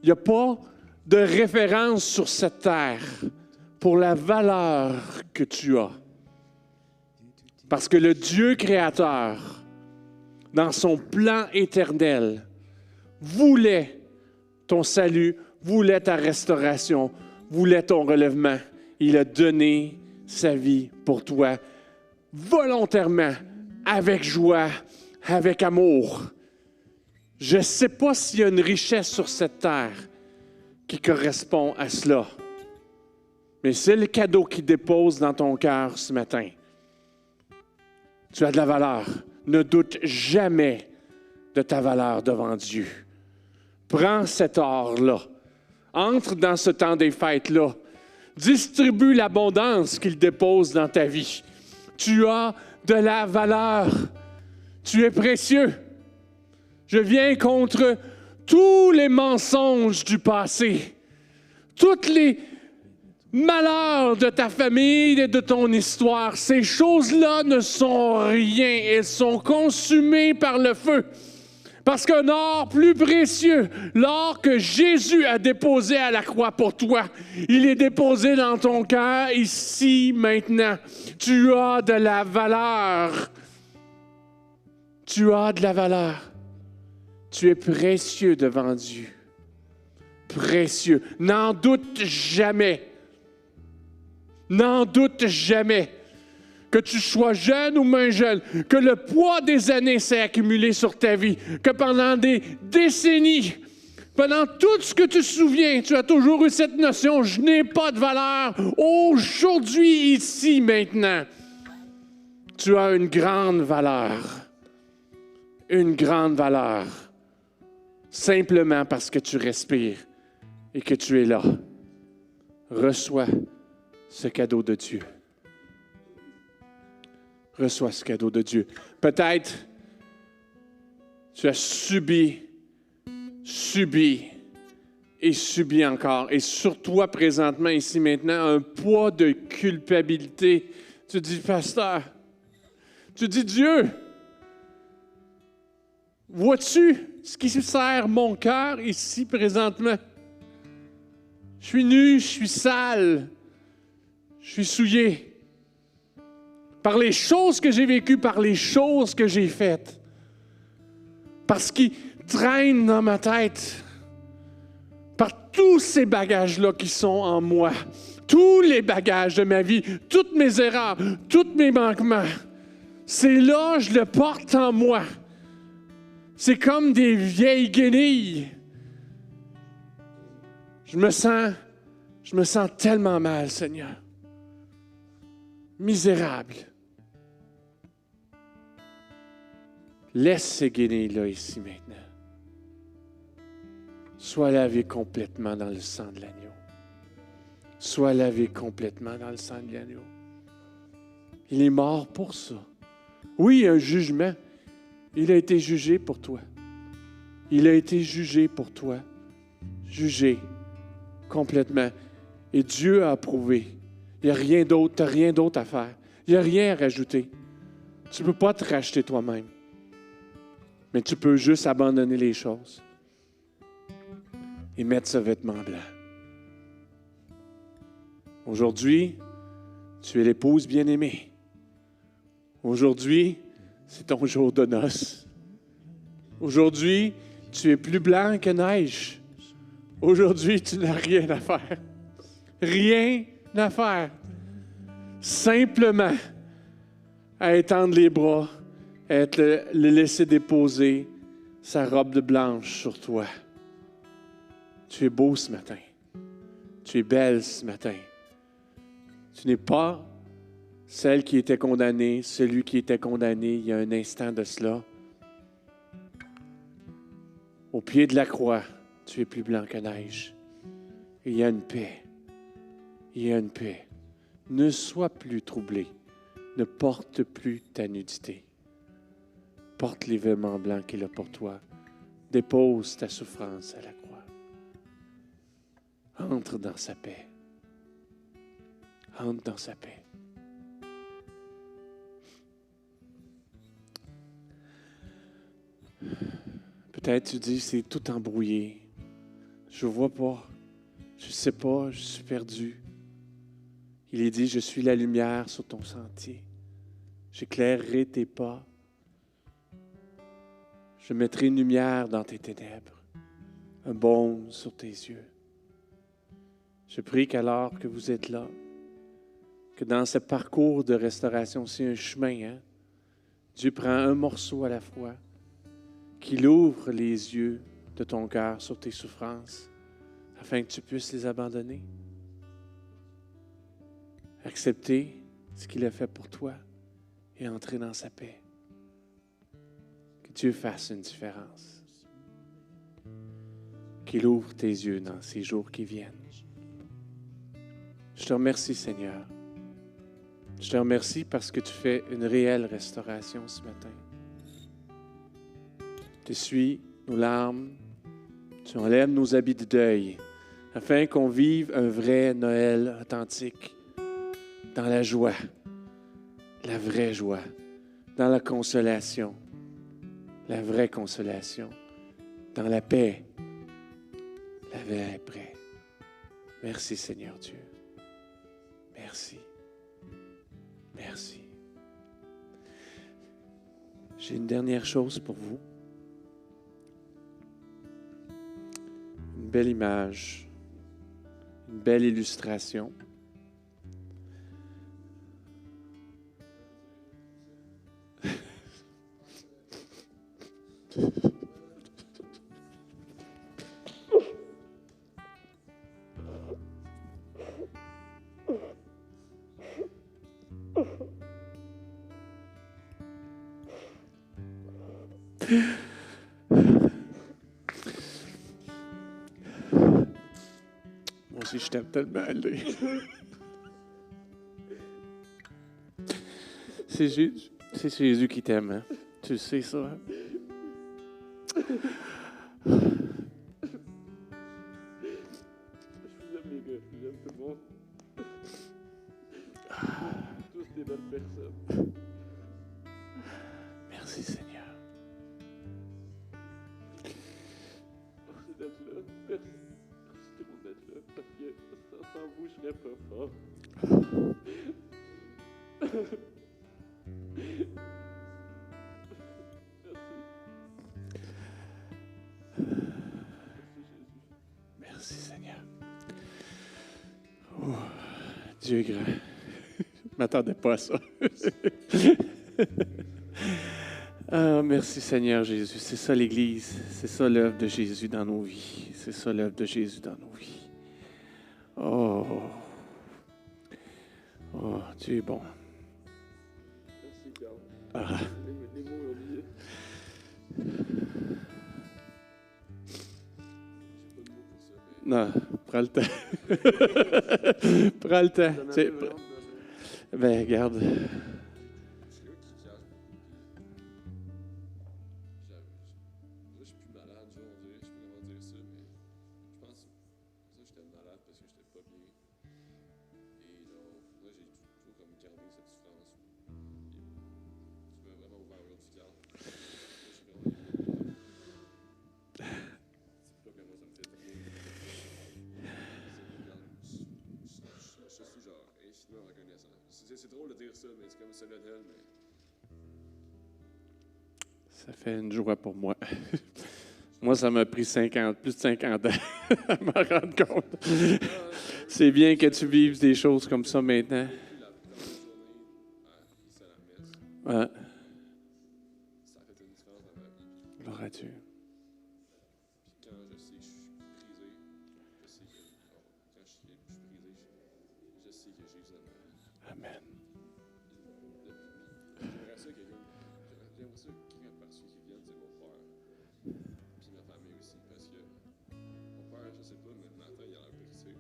Il n'y a pas de référence sur cette terre pour la valeur que tu as. Parce que le Dieu créateur, dans son plan éternel, voulait ton salut, voulait ta restauration, voulait ton relèvement. Il a donné sa vie pour toi, volontairement, avec joie, avec amour. Je ne sais pas s'il y a une richesse sur cette terre qui correspond à cela. Mais c'est le cadeau qui dépose dans ton cœur ce matin. Tu as de la valeur. Ne doute jamais de ta valeur devant Dieu. Prends cet or-là. Entre dans ce temps des fêtes-là. Distribue l'abondance qu'il dépose dans ta vie. Tu as de la valeur. Tu es précieux. Je viens contre tous les mensonges du passé, tous les malheurs de ta famille et de ton histoire. Ces choses-là ne sont rien. Elles sont consumées par le feu. Parce qu'un or plus précieux, l'or que Jésus a déposé à la croix pour toi, il est déposé dans ton cœur ici, maintenant. Tu as de la valeur. Tu as de la valeur. Tu es précieux devant Dieu. Précieux. N'en doute jamais. N'en doute jamais. Que tu sois jeune ou moins jeune, que le poids des années s'est accumulé sur ta vie, que pendant des décennies, pendant tout ce que tu te souviens, tu as toujours eu cette notion, je n'ai pas de valeur. Aujourd'hui, ici, maintenant, tu as une grande valeur. Une grande valeur. Simplement parce que tu respires et que tu es là. Reçois ce cadeau de Dieu. Reçois ce cadeau de Dieu. Peut-être tu as subi et subi encore. Et sur toi, présentement, ici, maintenant, un poids de culpabilité. Tu dis, pasteur, tu dis, Dieu, vois-tu ce qui sert mon cœur ici, présentement? Je suis nu, je suis sale, je suis souillé. Par les choses que j'ai vécues, par les choses que j'ai faites. Parce qu'ils traînent dans ma tête. Par tous ces bagages-là qui sont en moi. Tous les bagages de ma vie, toutes mes erreurs, tous mes manquements. C'est là, je le porte en moi. C'est comme des vieilles guenilles. Je me sens tellement mal, Seigneur. Misérable. Laisse ces guenilles-là ici maintenant. Sois lavé complètement dans le sang de l'agneau. Sois lavé complètement dans le sang de l'agneau. Il est mort pour ça. Oui, il y a un jugement. Il a été jugé pour toi. Il a été jugé pour toi. Jugé complètement. Et Dieu a approuvé. Il n'y a rien d'autre. Tu n'as rien d'autre à faire. Il n'y a rien à rajouter. Tu ne peux pas te racheter toi-même. Mais tu peux juste abandonner les choses et mettre ce vêtement blanc. Aujourd'hui, tu es l'épouse bien-aimée. Aujourd'hui, c'est ton jour de noces. Aujourd'hui, tu es plus blanc que neige. Aujourd'hui, tu n'as rien à faire. Rien à faire. Simplement à étendre les bras, à le laisser déposer sa robe de blanche sur toi. Tu es beau ce matin. Tu es belle ce matin. Tu n'es pas celle qui était condamnée, celui qui était condamné il y a un instant de cela. Au pied de la croix, tu es plus blanc que neige. Et il y a une paix. Il y a une paix. Ne sois plus troublé. Ne porte plus ta nudité. Porte les vêtements blancs qu'il a pour toi. Dépose ta souffrance à la croix. Entre dans sa paix. Entre dans sa paix. Peut-être tu dis, c'est tout embrouillé. Je ne vois pas. Je ne sais pas, je suis perdu. Il est dit, je suis la lumière sur ton sentier. J'éclairerai tes pas. Je mettrai une lumière dans tes ténèbres, un baume sur tes yeux. Je prie qu'alors que vous êtes là, que dans ce parcours de restauration, c'est un chemin, Dieu prend un morceau à la fois, qu'il ouvre les yeux de ton cœur sur tes souffrances, afin que tu puisses les abandonner. Accepter ce qu'il a fait pour toi et entrer dans sa paix. Que Dieu fasse une différence. Qu'il ouvre tes yeux dans ces jours qui viennent. Je te remercie, Seigneur. Je te remercie parce que tu fais une réelle restauration ce matin. Tu essuies nos larmes, tu enlèves nos habits de deuil, afin qu'on vive un vrai Noël authentique, dans la joie, la vraie joie, dans la consolation, la vraie consolation, dans la paix, la vraie paix. Merci Seigneur Dieu. Merci. Merci. J'ai une dernière chose pour vous. Une belle image, une belle illustration. Moi aussi, je t'aime tellement, lui. C'est Jésus qui t'aime, hein? Tu sais ça, hein? Je vous aime, les gars. Je vous aime tout le monde. Tous des belles personnes. Merci, Seigneur. Merci d'être là. Merci tout le monde d'être là. Parce que sans vous, je serais pas fort. Merci, Seigneur. Oh, Dieu est grand. Je ne m'attendais pas à ça. Ah, merci, Seigneur Jésus. C'est ça l'Église. C'est ça l'œuvre de Jésus dans nos vies. C'est ça l'œuvre de Jésus dans nos vies. Oh, oh, Dieu est bon. Merci, Carl. Ah. Les mots ont oublié. J'ai pas de mots pour ça, mais... Non, prends le temps. Prends le temps. J'en Tu sais, avais vraiment besoin. ben, regarde. Je suis là qui calme. Je suis plus malade, genre, on dirait. Je sais pas comment dire ça, mais je pense que j'étais malade parce que j'étais pas bien. Et genre, là, j'ai toujours comme gardé cette souffrance. Et tu m'as vraiment ouvert aujourd'hui, Carl. Je suis vraiment... C'est pas comment ça me fait très bien. Je suis genre infiniment reconnaissant. C'est drôle de dire ça, mais c'est comme solennel, mais... Ça fait une joie pour moi. Moi, ça m'a pris plus de 50 ans à m'en rendre compte. C'est bien que tu vives des choses comme ça maintenant. La journée, ici à la messe, Ouais. ça a fait une différence dans ma vie. Gloire à Dieu. Puis quand je sais que je suis brisé, je sais que quand je suis brisé, je sais que Jésus dans ma vie. Amen. J'aimerais ça que quelqu'un par-dessus qui vienne, c'est mon père. Puis ma famille aussi, parce que mon père, je sais pas, mais le matin, il a l'air brisé.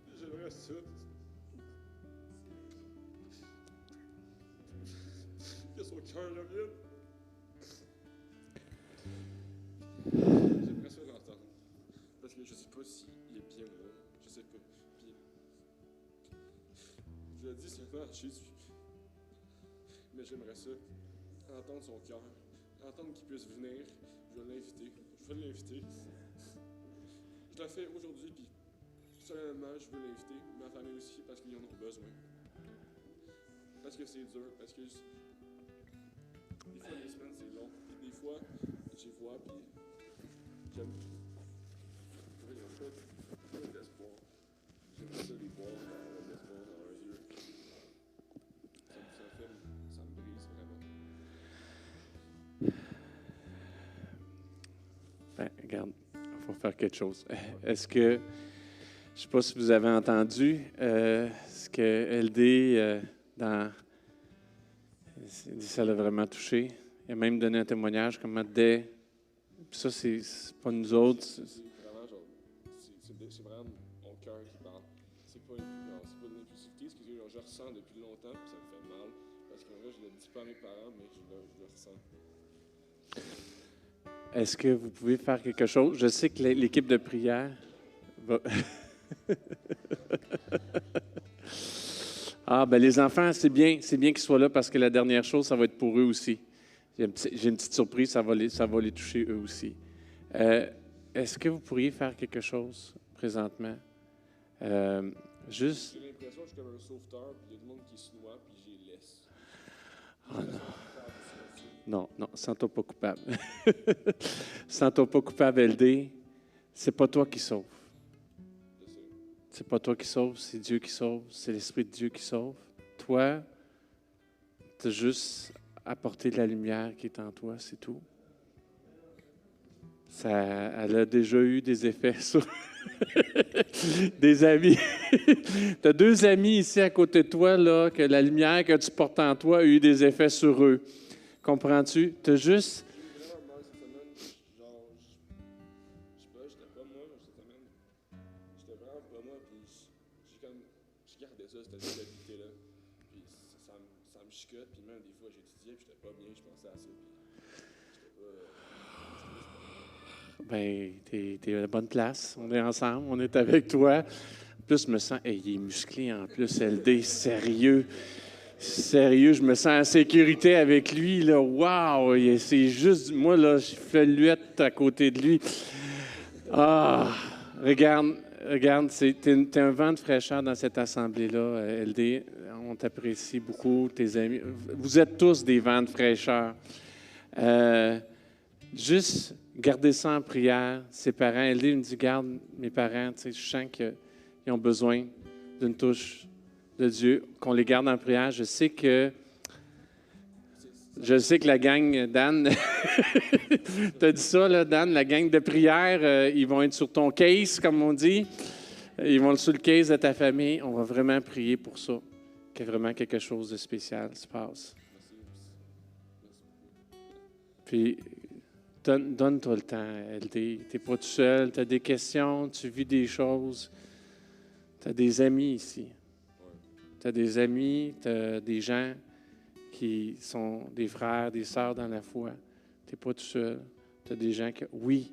Puis j'aimerais ça. Que son cœur revienne. J'aimerais ça l'entendre. Parce que je sais pas s'il est bien ou non. Je sais pas. Puis, je le dis souvent à Jésus. Mais j'aimerais ça. Entendre son cœur. Entendre qu'il puisse venir. Je vais l'inviter. Je vais l'inviter. Je l'ai fait aujourd'hui, puis solennellement, je veux l'inviter. Ma famille aussi, parce qu'ils en ont besoin. Parce que c'est dur. Parce que des fois, les semaines, c'est long. Puis des fois, j'y vois, puis j'aime. Il y a pas d'espoir. J'aime ça les voir, avoir l'espoir dans leurs yeux. Ça me brise vraiment. Ben, regarde, il faut faire quelque chose. Est-ce que, je ne sais pas si vous avez entendu, ce que LD, ça l'a vraiment touché. Il a même donné un témoignage comment dès... Puis ça, c'est pas nous autres. C'est vraiment genre, c'est vraiment mon cœur qui parle. C'est pas de l'impulsivité, c'est que je ressens depuis longtemps, puis ça me fait mal. Parce que là, je le dis pas à mes parents, mais je le ressens. Est-ce que vous pouvez faire quelque chose? Je sais que l'équipe de prière va... Ah, ben les enfants, c'est bien qu'ils soient là parce que la dernière chose, ça va être pour eux aussi. J'ai une petite surprise, ça va les toucher eux aussi. Est-ce que vous pourriez faire quelque chose présentement? Juste... J'ai l'impression que je suis comme un sauveteur, puis il y a du monde qui se noie, puis j'y laisse. Oh non. Non, sens-toi pas coupable. Sens-toi pas coupable, LD. C'est pas toi qui sauve. Je sais. C'est pas toi qui sauve, c'est Dieu qui sauve, c'est l'Esprit de Dieu qui sauve. Toi, tu as juste apporté de la lumière qui est en toi, c'est tout. Elle a déjà eu des effets sur des amis. Tu as 2 amis ici à côté de toi, là, que la lumière que tu portes en toi a eu des effets sur eux. Comprends-tu? Tu as juste... J'ai vraiment mal cette semaine. Genre, je sais pas, j'étais pas moi cette semaine. J'étais vraiment pas moi, puis j'ai gardé ça, cette culpabilité-là. Puis ça me chicote, puis même des fois j'étudiais, puis j'étais pas bien, je pensais à ça, puis j'étais pas... Ben, t'es à la bonne place. On est ensemble, on est avec toi. En plus, je me sens... Hey, il est musclé en plus, LD, sérieux. Sérieux, je me sens en sécurité avec lui, là. Wow! C'est juste... Moi, là, je fais luette à côté de lui. Ah! Regarde, t'es un vent de fraîcheur dans cette assemblée-là, LD. On t'apprécie beaucoup, tes amis. Vous êtes tous des vents de fraîcheur. Juste garder ça en prière. Ses parents, LD me dit, garde mes parents, tu sais, je sens qu'ils ont besoin d'une touche de Dieu, qu'on les garde en prière. Je sais que la gang, Dan, tu as dit ça, là, Dan, la gang de prière, ils vont être sur ton case, comme on dit. Ils vont être sur le case de ta famille. On va vraiment prier pour ça, que vraiment quelque chose de spécial se passe. Puis, donne-toi le temps, LD. Tu n'es pas tout seul, tu as des questions, tu vis des choses. Tu as des amis ici. Tu as des amis, tu as des gens qui sont des frères, des sœurs dans la foi. Tu n'es pas tout seul. Tu as des gens qui... Oui.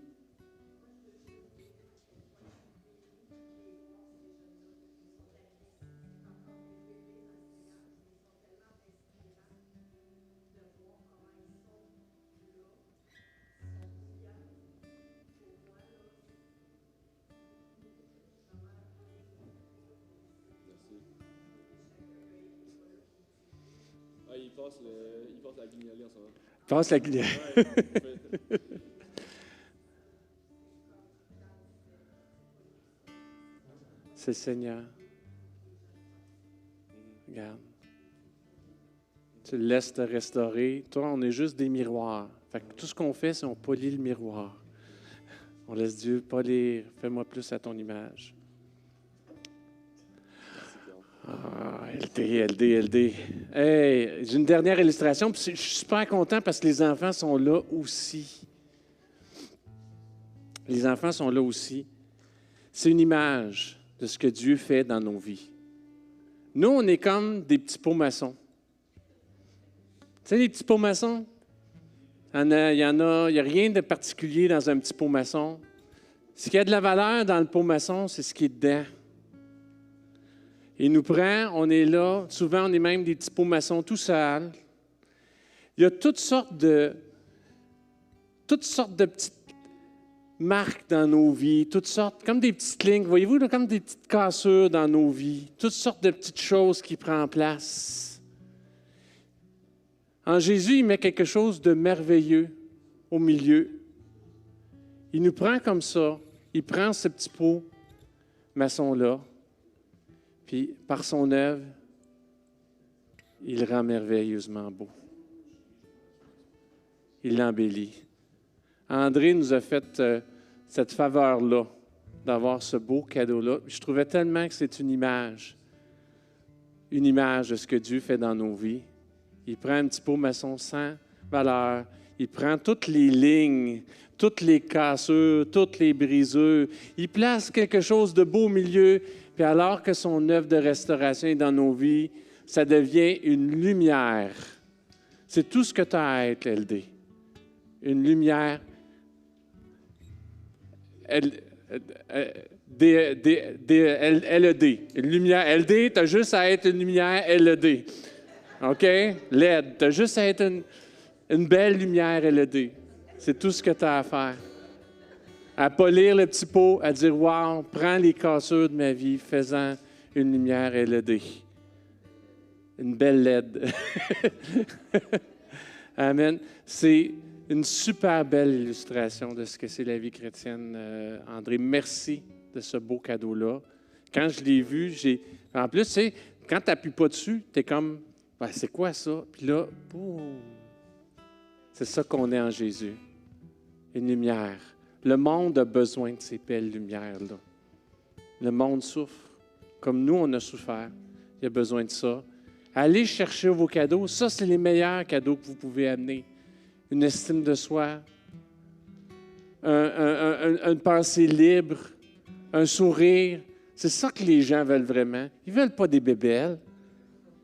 Ah, il passe la guignolée en ce moment. Passe la guignolée. Ouais, C'est le Seigneur. Regarde. Tu le laisses te restaurer. Toi, on est juste des miroirs. Fait que tout ce qu'on fait, c'est on polit le miroir. On laisse Dieu polir. Fais-moi plus à ton image. Ah, LD. Hey, j'ai une dernière illustration. Puis je suis super content parce que les enfants sont là aussi. Les enfants sont là aussi. C'est une image de ce que Dieu fait dans nos vies. Nous, on est comme des petits pots maçons. Tu sais, les petits pots maçons? Il n'y a rien de particulier dans un petit pot maçon. Ce qui a de la valeur dans le pot maçon, c'est ce qui est dedans. Il nous prend, on est là. Souvent, on est même des petits pots maçons tout seuls. Il y a toutes sortes de petites marques dans nos vies, toutes sortes, comme des petites lignes, voyez-vous, là, comme des petites cassures dans nos vies, toutes sortes de petites choses qui prennent place. En Jésus, il met quelque chose de merveilleux au milieu. Il nous prend comme ça, il prend ce petit pot maçon-là, puis par son œuvre, il le rend merveilleusement beau. Il l'embellit. André nous a fait cette faveur-là, d'avoir ce beau cadeau-là. Je trouvais tellement que c'est une image de ce que Dieu fait dans nos vies. Il prend un petit pot maçon sans valeur, Il prend toutes les lignes, toutes les cassures, toutes les brisures. Il place quelque chose de beau au milieu, puis alors que son œuvre de restauration est dans nos vies, ça devient une lumière. C'est tout ce que tu as à être, LD. Une lumière. LED. Une lumière LED, tu as juste à être une lumière LED. OK? LED. Tu as juste à être une belle lumière LED. C'est tout ce que tu as à faire. À polir le petit pot, à dire, wow, prends les cassures de ma vie, fais-en une lumière LED. Une belle LED. Amen. C'est une super belle illustration de ce que c'est la vie chrétienne, André. Merci de ce beau cadeau-là. Quand je l'ai vu, en plus, tu sais, quand tu n'appuies pas dessus, tu es comme, ben, c'est quoi ça? Puis là, boum. C'est ça qu'on est en Jésus. Une lumière. Le monde a besoin de ces belles lumières-là. Le monde souffre. Comme nous, on a souffert. Il y a besoin de ça. Allez chercher vos cadeaux. Ça, c'est les meilleurs cadeaux que vous pouvez amener. Une estime de soi, une pensée libre, un sourire. C'est ça que les gens veulent vraiment. Ils ne veulent pas des bébelles.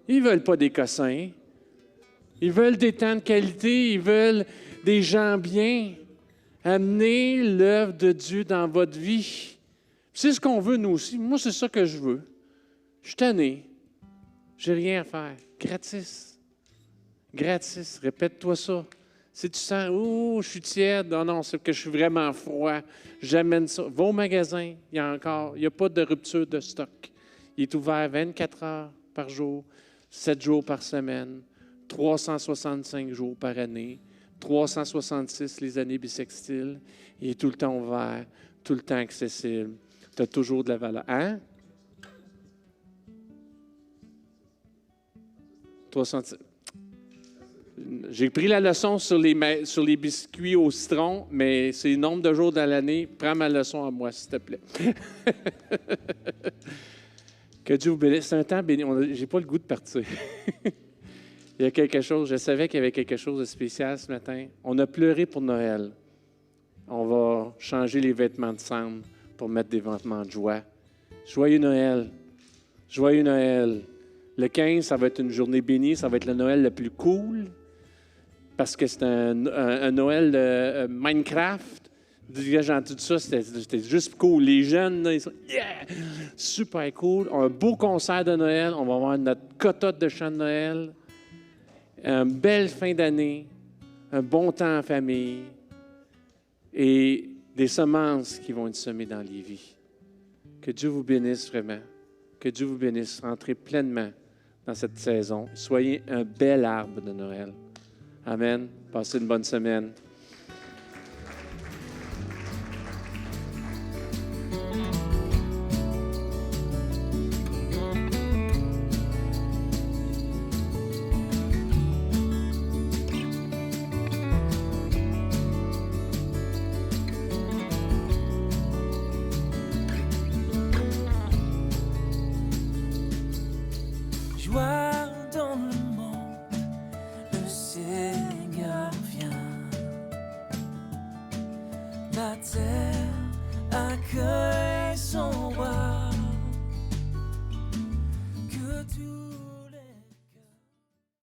Ils ne veulent pas des cossins. Ils veulent des temps de qualité. Ils veulent des gens bien. Amenez l'œuvre de Dieu dans votre vie. C'est ce qu'on veut, nous aussi. Moi, c'est ça que je veux. Je suis tanné. Je n'ai rien à faire. Gratis. Gratis. Répète-toi ça. Si tu sens, oh, je suis tiède, non, c'est que je suis vraiment froid, j'amène ça. Va au magasin, il n'y a pas de rupture de stock. Il est ouvert 24 heures par jour, 7 jours par semaine, 365 jours par année, 366 les années bissextiles. Il est tout le temps ouvert, tout le temps accessible. Tu as toujours de la valeur. Hein? 366. J'ai pris la leçon sur les biscuits au citron, mais c'est le nombre de jours dans l'année. Prends ma leçon à moi, s'il te plaît. Que Dieu vous bénisse. C'est un temps béni. Je n'ai pas le goût de partir. Il y a quelque chose, je savais qu'il y avait quelque chose de spécial ce matin. On a pleuré pour Noël. On va changer les vêtements de cendre pour mettre des vêtements de joie. Joyeux Noël. Joyeux Noël. Le 15, ça va être une journée bénie. Ça va être le Noël le plus cool. Parce que c'est un Noël de Minecraft. J'ai entendu ça, c'était juste cool. Les jeunes, là, ils sont yeah! Super cool. Un beau concert de Noël. On va avoir notre cotote de chant de Noël. Une belle fin d'année. Un bon temps en famille. Et des semences qui vont être semées dans les vies. Que Dieu vous bénisse vraiment. Que Dieu vous bénisse. Rentrez pleinement dans cette saison. Soyez un bel arbre de Noël. Amen. Passez une bonne semaine. Joie dans le monde, le Seigneur vient. La terre accueille son roi.